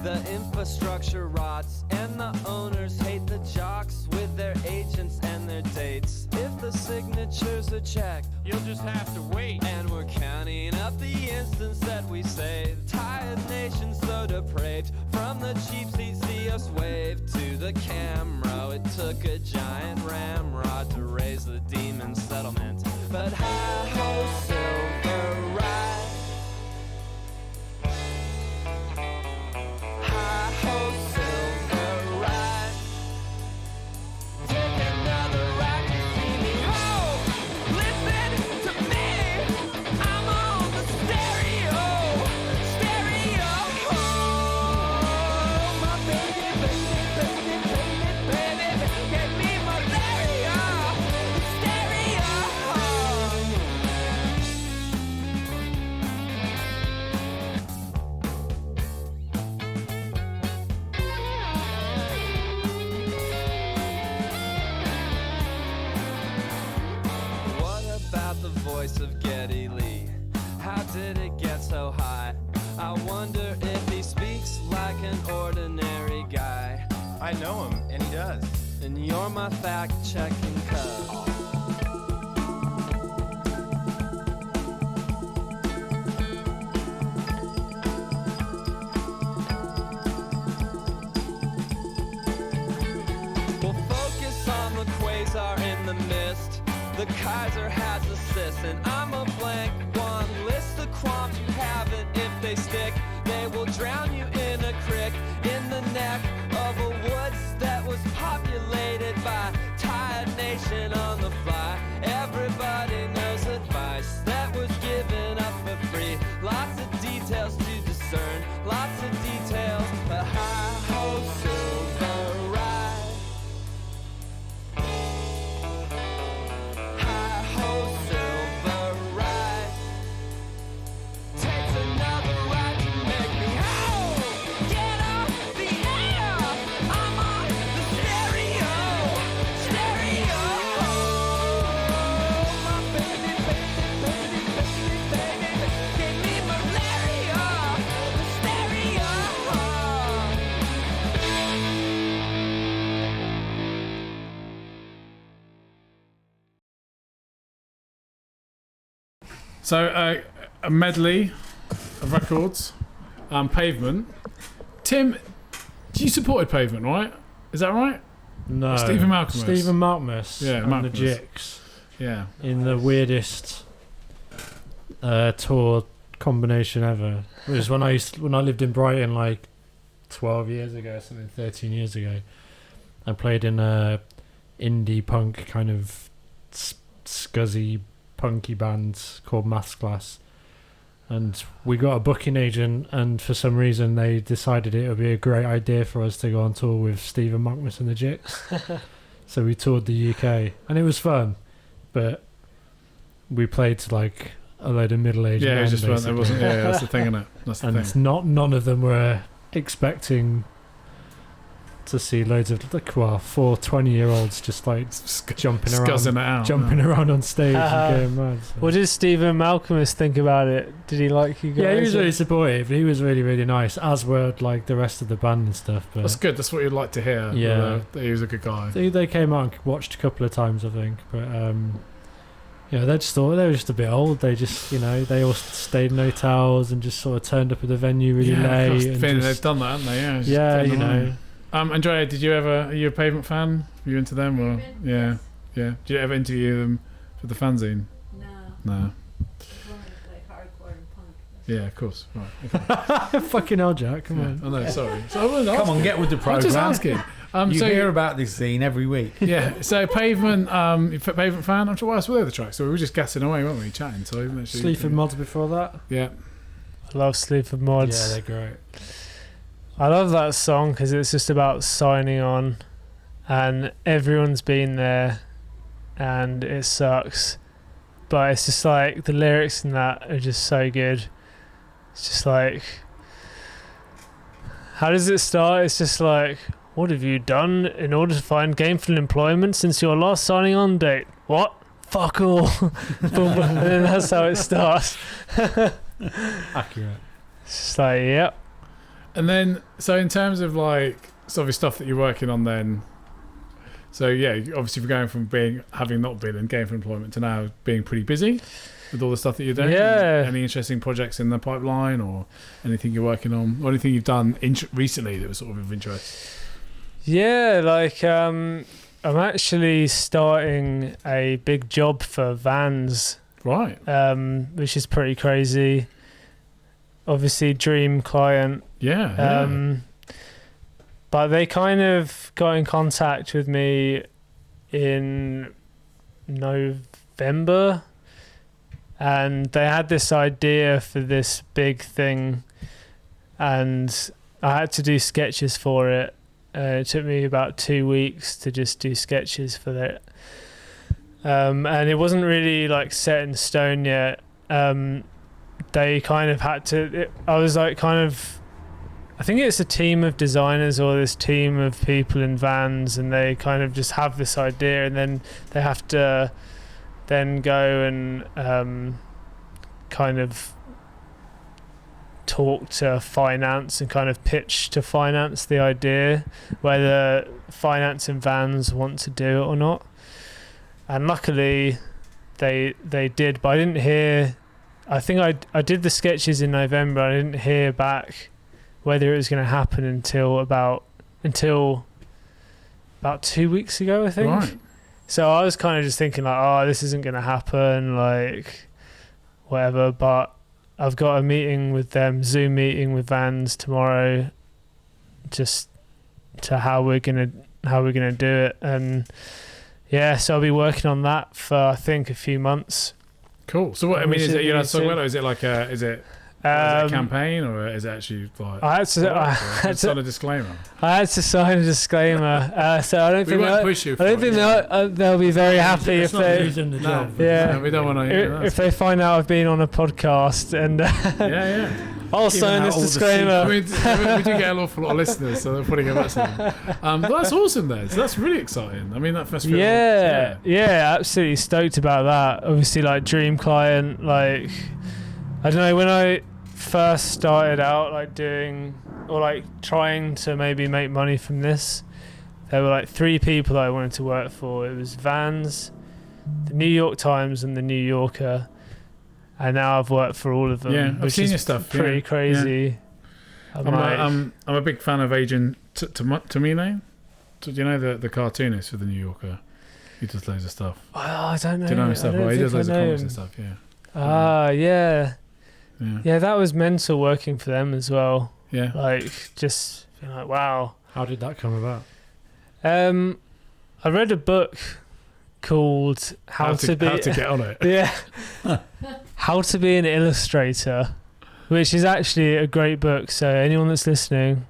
The infrastructure rots, and the owners hate the jocks with their agents and their dates. If the signatures are checked, you'll just have to wait. And we're counting up the instants that we saved. Tired nation so depraved. From the cheap seat, see us wave to the camera. It took a giant ramrod to raise the demon settlement. But hi-ho, silver ride. Hi-ho, silver ride. Take another ride to see me home. Listen to me. I'm on the stereo. Stereo. My baby, baby, baby, baby, baby gave me malaria. Stereo. What about the voice of Geddy Lee? How did it get so high? I wonder if he speaks like an ordinary guy. I know him, and he does. And you're my fact-checking cub. We'll focus on the quasar in the mist. The Kaiser has a cis, and I'm a blank one. List the qualms you haven't. If they stick, they will drown you in a crick in the neck of a woods that was populated by tired nation on the fly. Everybody knows advice that was given up for free. Lots of details to discern, lots of details. But hi-ho, silver ride. Hi-ho, silver ride. Takes another ride to make me whole. Get off the air. I'm on the stereo. Stereo. My baby, baby, baby, baby, baby gave me malaria. Stereo. So a medley of records, Pavement. Tim, you supported Pavement, right? Is that right? No. Stephen Malcolm. Stephen Malcolmus. Yeah, and Malcolmus. the Jicks. Yeah. In the weirdest tour combination ever. It was when I lived in Brighton like 12 years ago, or something, 13 years ago. I played in a indie punk kind of scuzzy punky band called Maths Class, and we got a booking agent, and for some reason they decided it would be a great idea for us to go on tour with Stephen Malcolmus and the Jicks. So we toured the UK, and it was fun, but we played to like a load of middle-aged men, it just weren't, basically. there wasn't. Yeah, that's the thing, isn't it? That's the And thing. none of them were expecting to see loads of 420-year-olds just like jumping around, Scuzzing it out. jumping around on stage and going mad. So. What did Stephen Malcolmus think about it? Did he like you guys? Yeah, he was really supportive. He was really, really nice, as were like the rest of the band and stuff. But That's good. That's what you'd like to hear. Yeah. He was a good guy. they came out and watched a couple of times, I think. But yeah, they just thought they were just a bit old. They just, they all stayed in hotels and just sort of turned up at the venue really late. And They've just, done that, haven't they? Yeah. Just yeah, getting you on. know. Andrea, are you a Pavement fan? Are you into them? Or yeah. Did you ever interview them for the fanzine? No. Yeah, of course. Right. Okay. Fucking hell, Jack. Come on. I know. Sorry. So I wasn't Come on, asking. get with the I'm programme. just asking. You So hear about this scene every week. yeah. So Pavement, Pavement fan. I'm sure. What else were the tracks? So we were just gassing away, weren't we? Chatting. So Sleaford Mods before that. Yeah. I love Sleaford Mods. Yeah, they're great. I love that song because it's just about signing on, and everyone's been there, and it sucks, but it's just like the lyrics in that are just so good. It's just like, how does it start? It's just like, what have you done in order to find gainful employment since your last signing on date? What? Fuck all. And then that's how it starts. Accurate. It's like, yep. And then, so in terms of like sort of stuff that you're working on, then, so yeah, obviously we're going from having not been in gainful employment to now being pretty busy with all the stuff that you're doing. Yeah. Any interesting projects in the pipeline, or anything you're working on, or anything you've done recently that was sort of interest? Yeah, like I'm actually starting a big job for Vans, Right. which is pretty crazy. Obviously, dream client. Yeah. But they kind of got in contact with me in November, and they had this idea for this big thing, and I had to do sketches for it. It took me about 2 weeks to just do sketches for it, and it wasn't really like set in stone yet. They kind of had to. I was like kind of. I think it's a team of designers or this team of people in Vans, and they kind of just have this idea, and then they have to then go and kind of talk to finance and kind of pitch to finance the idea, whether finance and Vans want to do it or not. And luckily they did, but I didn't hear. I think I did the sketches in November. I didn't hear back whether it was going to happen until about 2 weeks ago, I think. Right. So I was kind of just thinking like, oh, this isn't going to happen, like whatever. But I've got a meeting with them, Zoom meeting with Vans tomorrow, just to how we're gonna do it. And yeah, so I'll be working on that for I think a few months. Cool. So what I mean is it is it like is it a campaign, or is it actually like I had to sign a disclaimer? I had to sign a disclaimer, so I don't think they'll be very happy if they. Yeah, we don't want to. If they find out I've been on a podcast, and I'll sign this disclaimer. I mean, we do get an awful lot of listeners, so they're putting it back. But that's awesome, then. So that's really exciting. I mean, that must feel. Yeah, absolutely stoked about that. Obviously, like dream client, like I don't know, when I first started out like doing or like trying to maybe make money from this, there were like 3 people that I wanted to work for. It was Vans, the New York Times, and the New Yorker, and now I've worked for all of them. Yeah, I've seen your stuff. Pretty crazy. Yeah. I'm a big fan of Agent Tomine. Do you know the cartoonist for the New Yorker? He does loads of stuff. Oh, I don't know. Do you know his stuff? Well, he does loads of comics and stuff. Yeah. Yeah, that was mental working for them as well. Yeah. Like, just being like, wow. How did that come about? I read a book called How to Get on It. Yeah. How to Be an Illustrator, which is actually a great book. So anyone that's listening,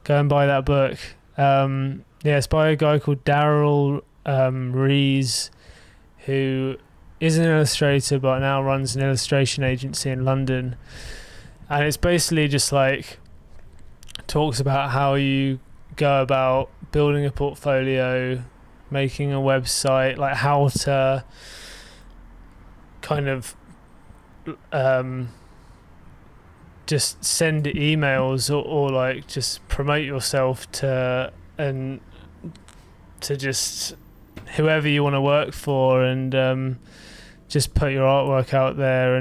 go and buy that book. It's by a guy called Daryl Rees, who is an illustrator but now runs an illustration agency in London, and it's basically just like talks about how you go about building a portfolio, making a website, like how to kind of just send emails or like just promote yourself to just whoever you want to work for, and just put your artwork out there,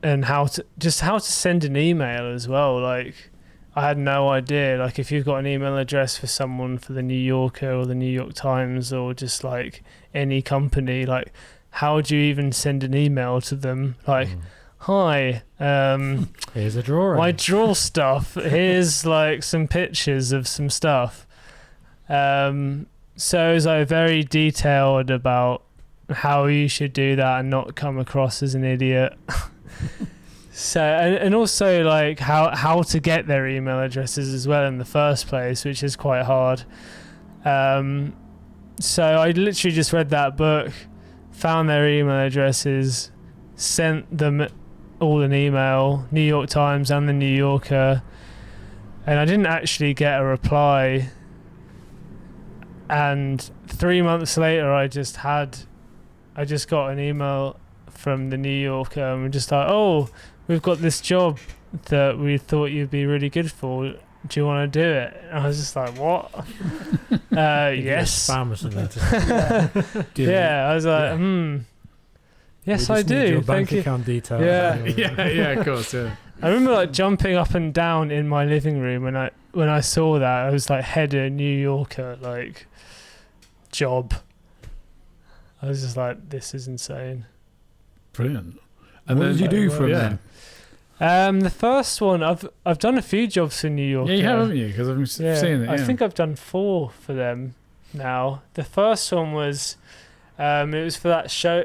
and how to send an email as well. Like, I had no idea. Like, if you've got an email address for someone for the New Yorker or the New York Times or just like any company, like how do you even send an email to them? Like, hi, here's a drawing. I draw stuff. Here's like some pictures of some stuff. So it was like very detailed about how you should do that and not come across as an idiot. So and also like how to get their email addresses as well in the first place, which is quite hard. So I literally just read that book, found their email addresses, sent them all an email, New York Times and the New Yorker, and I didn't actually get a reply. And 3 months later, I just got an email from the New Yorker, and we're just like, oh, we've got this job that we thought you'd be really good for. Do you want to do it? And I was just like, what? Yes. Spam or something. Yeah, I was like, yes, I do. Your Thank bank you. account details. yeah, of course, yeah. I remember like jumping up and down in my living room when I saw that. I was like, head of New Yorker, like, job. I was just like, this is insane. Brilliant. And what did you do for him then? The first one, I've done a few jobs in New York. Yeah, you have, haven't you? Because I've seen it. Yeah. I think I've done 4 for them now. The first one was, it was for that show,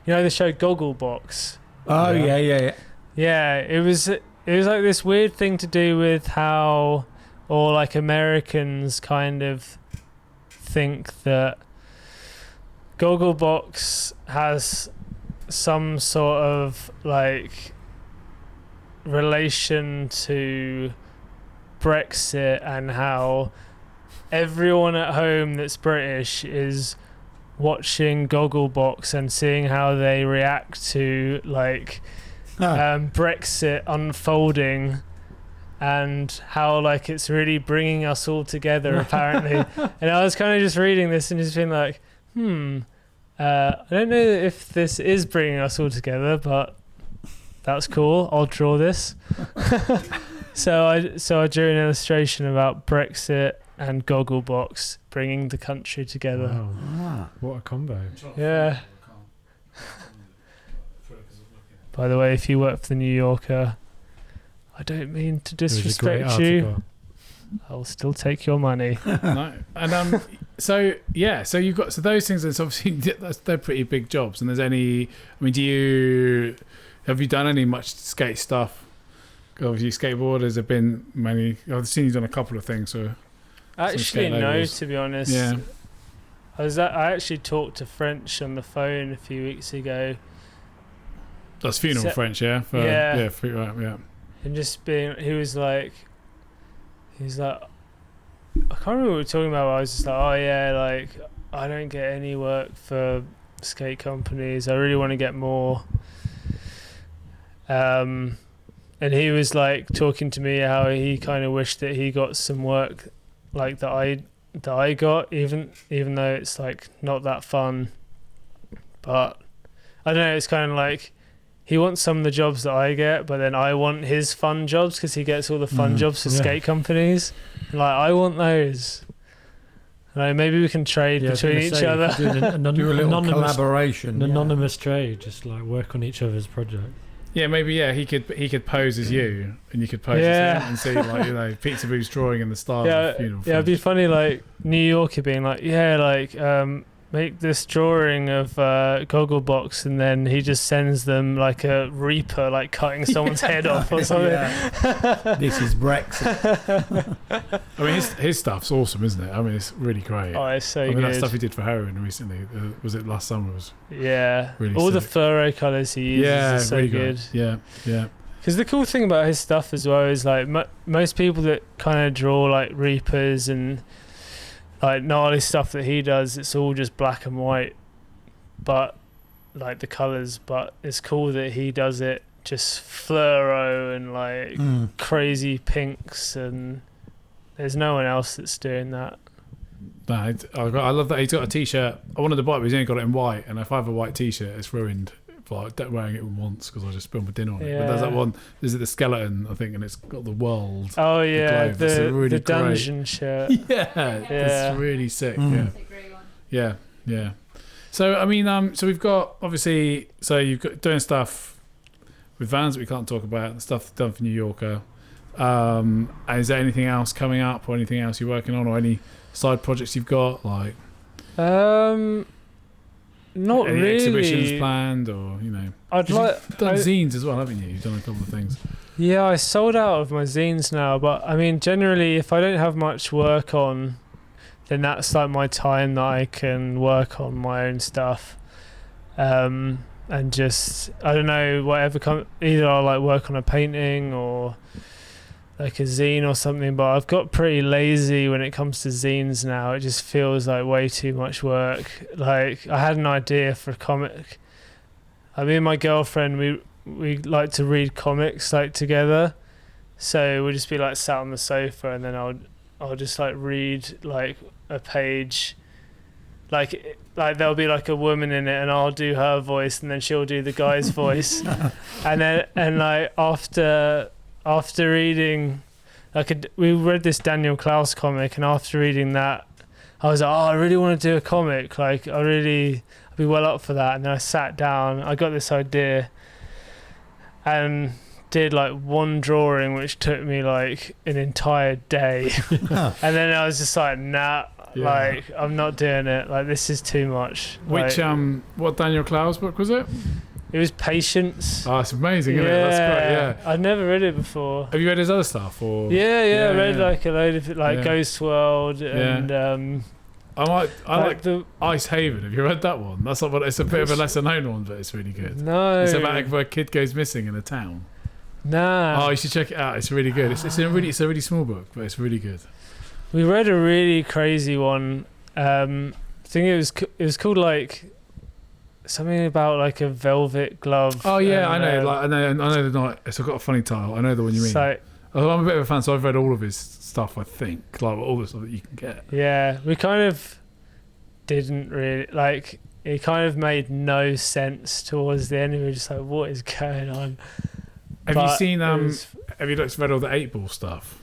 you know, the show Gogglebox. Oh yeah. Yeah, it was like this weird thing to do with how, or like Americans kind of think that Gogglebox has some sort of like relation to Brexit, and how everyone at home that's British is watching Gogglebox and seeing how they react to like Brexit unfolding, and how like it's really bringing us all together apparently. And I was kind of just reading this and just being like, I don't know if this is bringing us all together, but that's cool. I'll draw this. So I drew an illustration about Brexit and Gogglebox bringing the country together. Wow. What a combo. Yeah. By the way, if you work for the New Yorker, I don't mean to disrespect you. I'll still take your money. No. And so you've got those things. That's obviously they're pretty big jobs. And have you done any much skate stuff? Obviously, skateboarders have been many. I've seen you done a couple of things. So actually, no, to be honest. Yeah. I actually talked to French on the phone a few weeks ago. That's funeral French, yeah. Yeah. And just he was like, I can't remember what we were talking about. But I was just like, oh yeah, like I don't get any work for skate companies. I really want to get more. And he was like talking to me how he kind of wished that he got some work like that I got, even though it's like not that fun. But I don't know. It's kind of like he wants some of the jobs that I get, but then I want his fun jobs because he gets all the fun jobs for skate companies. Like I want those. Like maybe we can trade between each other. Do a little collaboration. An anonymous trade, just like work on each other's project. Yeah, maybe. Yeah, he could pose as you, and you could pose as him, and see like Pizza Boobs drawing in the style of funeral. Yeah, it'd be funny like New Yorker being like, make this drawing of Gogglebox, and then he just sends them like a reaper, like cutting someone's head off or something. This is Brexit. I mean, his stuff's awesome, isn't it? I mean, it's really great. Oh, it's so good. That stuff he did for Heroin recently, was it last summer? Was really all sick. the fluoro colours he uses are so really good. Yeah. Because the cool thing about his stuff as well is like most people that kind of draw like reapers and like gnarly stuff that he does, it's all just black and white, but like the colours. But it's cool that he does it just fluoro and like crazy pinks, and there's no one else that's doing that. I love that he's got a t-shirt. I wanted to buy it, but he's only got it in white, and if I have a white t-shirt, it's ruined. Like wearing it once because I just spilled my dinner on it. But there's that one. Is it the skeleton? I think, and it's got the world. Oh yeah, the dungeon shirt. It's really sick. That's a great one. Yeah. So I mean, so we've got obviously. So you've got doing stuff with vans that we can't talk about. The stuff done for New Yorker. And is there anything else coming up, or anything else you're working on, or any side projects you've got, like? Not any really. Exhibitions planned, or you've done zines as well, haven't you? You've done a couple of things. Yeah, I sold out of my zines now, but I mean, generally, if I don't have much work on, then that's like my time that I can work on my own stuff, and just I don't know, whatever. Either I'll like work on a painting or like a zine or something. But I've got pretty lazy when it comes to zines now. It just feels like way too much work. Like I had an idea for a comic. I mean, my girlfriend, we like to read comics like together. So we'll just be like sat on the sofa, and then I'll just like read like a page, like there'll be like a woman in it, and I'll do her voice, and then she'll do the guy's voice, and like after reading, we read this Daniel Klaus comic, and after reading that, I was like, oh, I really want to do a comic, like I'd be well up for that. And then I sat down, I got this idea, and did like one drawing, which took me like an entire day. And then I was just like, nah, like I'm not doing it, like this is too much. Which like, what Daniel Klaus book was it? It was Patience. Oh, it's amazing, isn't it? That's great. Yeah, I'd never read it before. Have you read his other stuff? Or I read like a load of it, like Ghost World and I like the Ice Haven. Have you read that one? That's not what it's a bit of a lesser known one, but it's really good. No, it's about where a kid goes missing in a town. Nah. Oh, you should check it out. It's really good. It's a really small book, but it's really good. We read a really crazy one. I think it was called like something about like a velvet glove. Oh yeah, I know. I know the night. It's got a funny title. I know the one you mean. So, I'm a bit of a fan, so I've read all of his stuff. I think like all the stuff that you can get. Yeah, we kind of didn't really like. It kind of made no sense towards the end. We were just like, "What is going on?" Have you seen? Have you read all the 8-Ball stuff?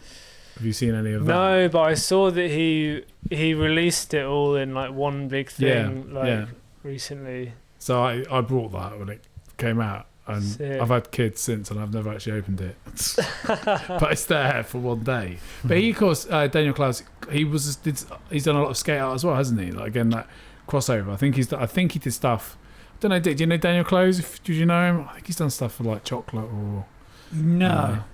Have you seen any of that? No, but I saw that he released it all in like one big thing recently. So I bought that when it came out, and Sick. I've had kids since, and I've never actually opened it. But it's there for one day. But he, of course, Daniel Klaus, he's done a lot of skate art as well, hasn't he? Like again, that crossover. I think he did stuff. I don't know. Do you know Daniel Klaus? Did you know him? I think he's done stuff for like chocolate or no.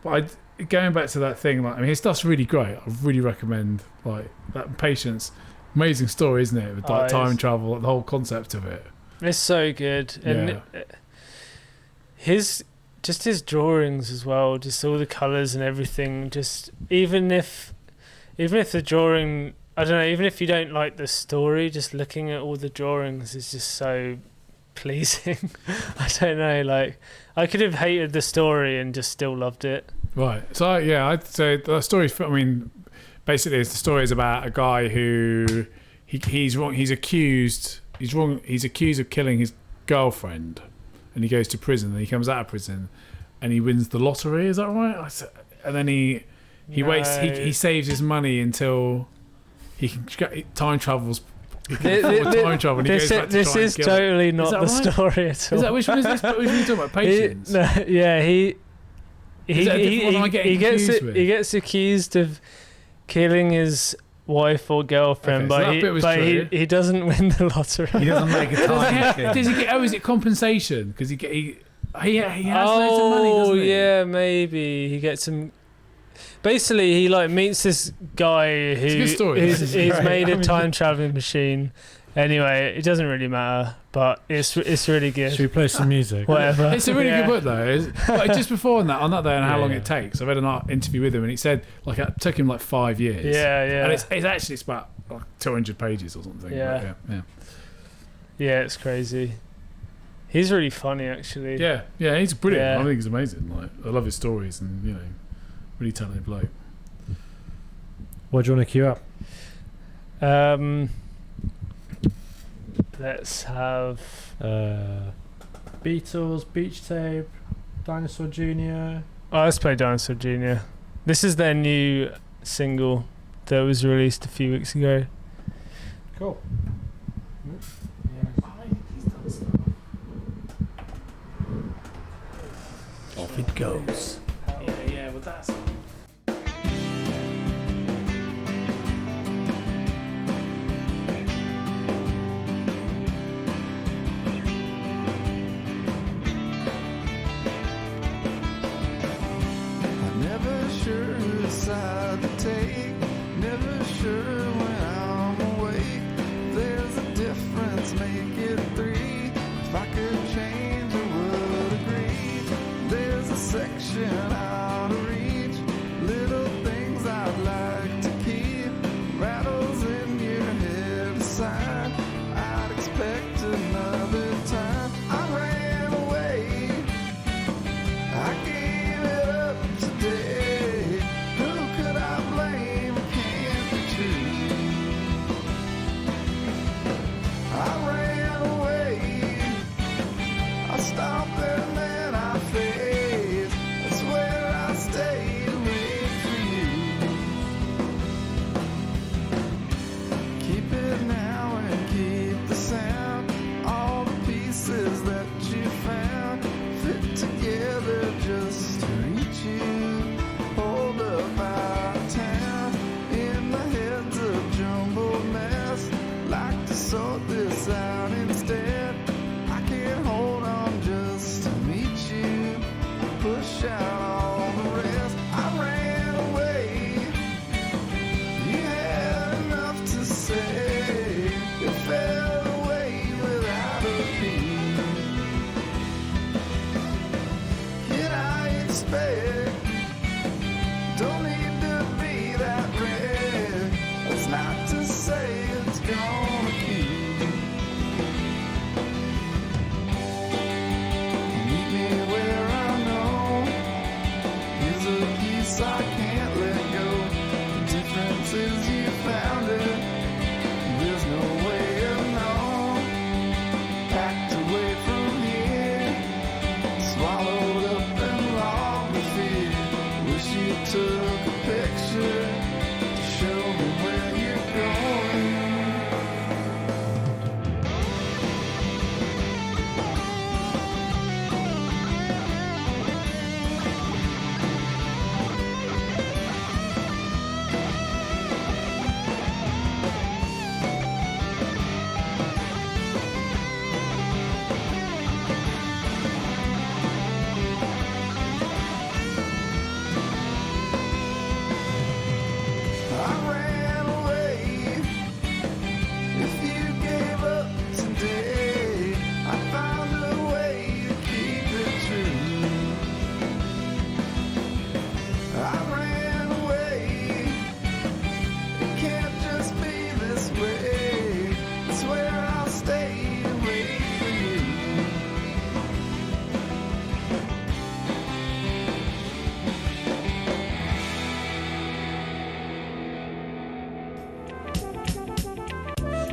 But going back to that thing, like his stuff's really great. I really recommend like that. Patience, amazing story, isn't it? With like time travel, the whole concept of it. It's so good, and his drawings as well, just all the colours and everything. Just even if the drawing, I don't know, even if you don't like the story, just looking at all the drawings is just so pleasing. I don't know, like I could have hated the story and just still loved it. Right. So I'd say the story. I mean, basically, the story is about a guy who he's wrong. He's accused of killing his girlfriend, and he goes to prison. And he comes out of prison, and he wins the lottery. Is that right? And then he waits. He saves his money until he can time travels. This is totally not the story at all. Is that which one is this? Which one are you talking about? Patience. He gets accused of killing his wife or girlfriend, but he doesn't win the lottery. He doesn't make a time. Does he get? Oh, is it compensation? Because he has loads of money, doesn't he? Yeah, maybe he gets some. Basically, he like meets this guy who's made a time traveling machine. Anyway, it doesn't really matter, but it's really good. Should we play some music? Whatever. It's a really good book though. But just before on that day and how long it takes, I read an interview with him, and he said like it took him like 5 years. Yeah. And it's about like 200 pages or something. Yeah, it's crazy. He's really funny, actually. Yeah, he's brilliant. I think he's amazing. Like I love his stories, and really talented bloke. What do you want to queue up? Let's have Beatles, Beach Tape, Dinosaur Jr. Oh, let's play Dinosaur Jr. This is their new single that was released a few weeks ago. Cool. Off it goes. Yeah, well that's. Never sure whose side to take. Never sure when I'm awake. There's a difference, make it 3. If I could change, I would agree. There's a section out of reach. Little things I'd like to keep. Rattles in your head aside. I'd expect another time. I ran away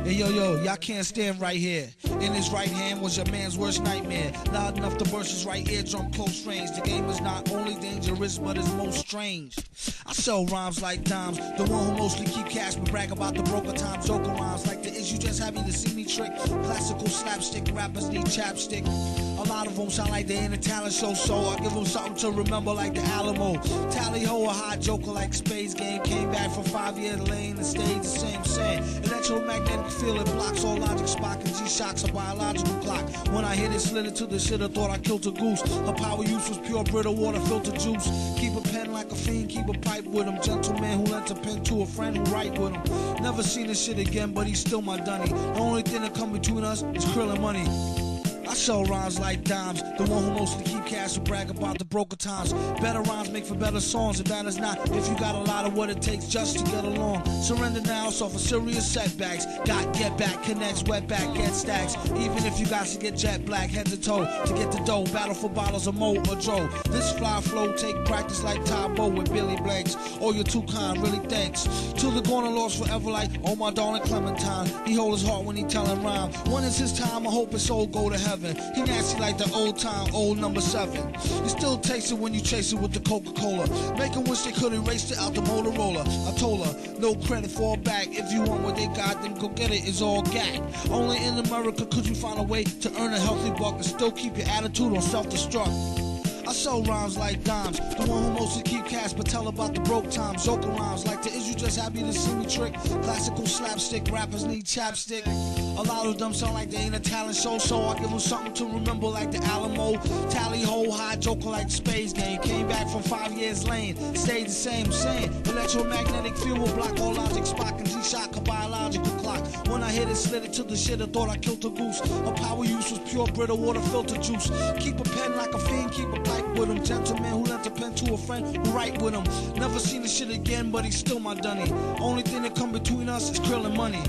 Hey yo, y'all can't stand right here. In his right hand was your man's worst nightmare. Loud enough to burst his right eardrum close range. The game is not only dangerous, but it's most strange. I sell rhymes like dimes. The one who mostly keep cash but brag about the broker times. Joker rhymes like the is you just happy to see me trick. Classical slapstick, rappers need chapstick. A lot of them sound like they in a talent show, so I give them something to remember like the Alamo. Tally ho, a hot joker like Space Game. Came back from 5 years lane and stayed the same sand. Electromagnetic field, it blocks all logic. Spock and G-Shock's a biological clock. When I hit it, slid it to the shit, I thought I killed a goose. Her power use was pure brittle water, filter juice. Keep a pen like a fiend, keep a pipe with him. Gentleman who lent a pen to a friend who write with him. Never seen this shit again, but he's still my dunny. The only thing that come between us is krill and money. I sell rhymes like dimes. The one who mostly keep cash who brag about the broker times. Better rhymes make for better songs. If that is not, if you got a lot of what it takes just to get along. Surrender now, suffer serious setbacks. Got get back, connects, wet back, get stacks. Even if you got to get jet black, head to toe to get the dough. Battle for bottles of Mo or Joe. This fly flow take practice like Tybo with Billy Blanks. Oh, you're too kind, really thanks. To the corner lost forever like, oh my darling Clementine. He hold his heart when he tellin' rhyme. When is his time? I hope his soul go to heaven. He nasty like the old time, old number 7. You still taste it when you chase it with the Coca-Cola. Make them wish they could erase it out the Motorola. I told her, no credit for a bag. If you want what they got, then go get it. It's all gag. Only in America could you find a way to earn a healthy buck and still keep your attitude on self-destruct. I sell rhymes like dimes. The one who mostly keep cash but tell about the broke times. Joker rhymes like the is you just happy to see me trick. Classical slapstick, rappers need chapstick. A lot of them sound like they ain't a talent show, so I give them something to remember like the Alamo. Tally ho, high joker like the Space Game. Came back from 5 years lane, stayed the same, saying electromagnetic field will block all logic. Spock and G-Shock, a biological clock. When I hit it, slid it to the shit, I thought I killed a goose. Her power use was pure brittle water, filter juice. Keep a pen like a fiend, keep a pipe with him. Gentleman who lent a pen to a friend who write with him. Never seen this shit again, but he's still my dunny. Only thing that come between us is krill and money.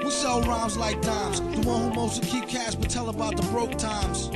We sell rhymes like dimes. The one who mostly keep cash but tell about the broke times.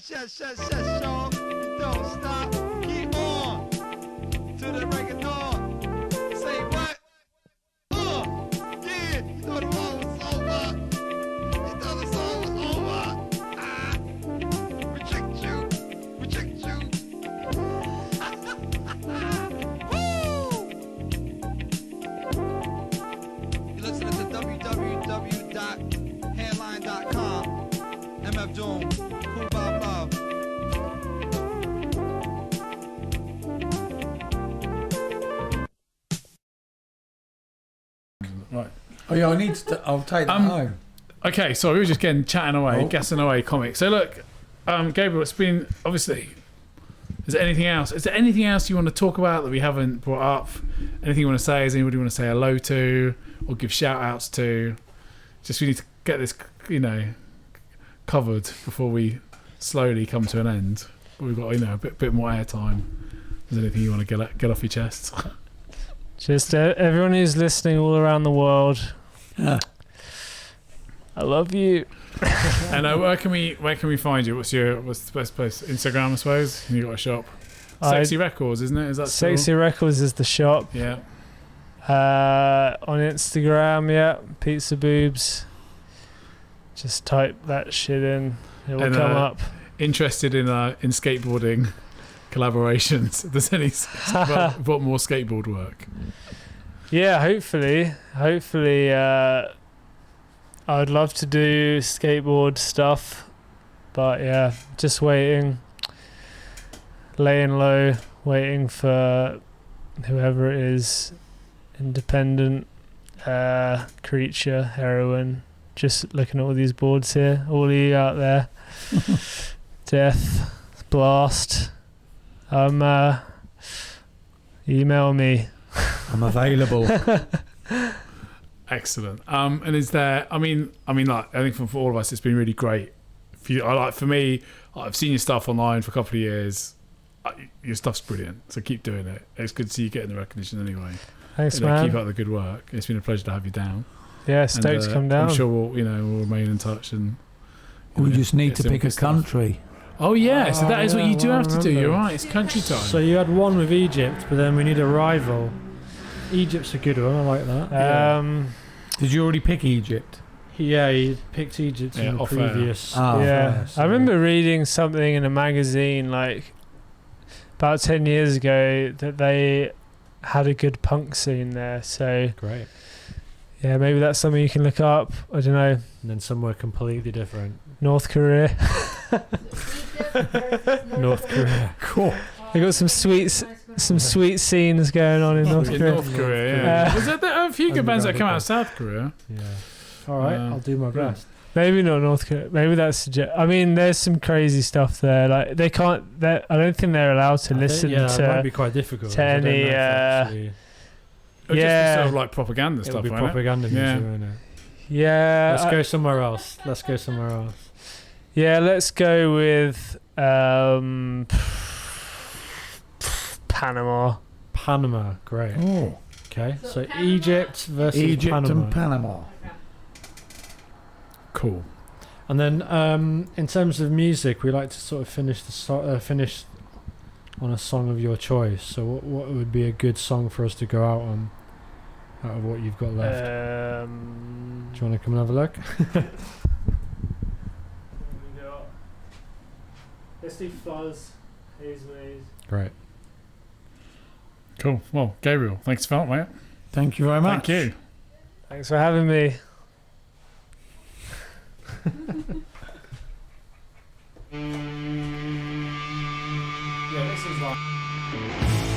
Yes, y'all. Don't stop. Keep on. To the break of dawn. Say what? Yeah. You thought the song was over. You thought the song was over. Ah. Reject you. Reject you. Woo! You listen to www.headline.com. MF Doom. Cool Bob Love. Right. Oh yeah, I need to. I'll take that home. Okay, so we were just chatting away, guessing away comics. So look, Gabriel, it's been obviously. Is there anything else? Is there anything else you want to talk about that we haven't brought up? Anything you want to say? Is anybody you want to say hello to or give shout outs to? Just we need to get this, covered before we slowly come to an end. We've got a bit more airtime. Is there anything you want to get off your chest? Just everyone who's listening all around the world. I love you. And where can we find you? What's the best place? Instagram, I suppose. You got a shop. Sexy Records, isn't it? Is that still- Sexy Records is the shop. Yeah. On Instagram, yeah, Pizza Boobs. Just type that shit in. It will And, come up. Interested in skateboarding collaborations? If there's any but more skateboard work. Yeah, hopefully. I'd love to do skateboard stuff, but yeah, just waiting, laying low, waiting for whoever it is, independent creature, heroine. Just looking at all these boards here, all of you out there. Death, Blast. Email me. I'm available. Excellent. And is there? I mean, like I think for all of us, it's been really great. For me, I've seen your stuff online for a couple of years. Your stuff's brilliant. So keep doing it. It's good to see you getting the recognition anyway. Thanks, man. Keep up the good work. It's been a pleasure to have you down. Yeah, stoked to come down. I'm sure we'll remain in touch and. We just need to pick a country. Oh yeah, so that is what you do have to do. remember. You're right. It's country time. So you had one with Egypt, but then we need a rival. Egypt's a good one. I like that. Did you already pick Egypt? Yeah, he picked Egypt in the off air. previous. Yeah, I remember reading something in a magazine like about 10 years ago that they had a good punk scene there. So Great. yeah, maybe that's something you can look up. I don't know. And then somewhere completely different. North Korea. North Korea. Cool. They got some sweet scenes going on in North Korea. North Korea. Yeah. Was there a few good bands that come out of South Korea? Yeah. All right, I'll do my best. Maybe not North Korea. Maybe that's. I mean, there's some crazy stuff there. Like they can't. I don't think they're allowed to listen It to. might be quite difficult. To I don't know any. if actually- Or Yeah. just sort of like propaganda It'll stuff. be won't it? propaganda music, Yeah. won't it? Yeah. Let's go somewhere else. Yeah, let's go with Panama. Panama, great. Oh. Okay, so Egypt versus Egypt Panama. and Panama. Cool. And then in terms of music, we like to sort of finish on a song of your choice. So what would be a good song for us to go out on? Out of what you've got left. Do you want to come and have a look? Let's do Fuzz, Haze Maze. Great. Cool. Well, Gabriel, thanks for that, mate. Thank you very much. Thank you. Thanks for having me. Yeah, this is like.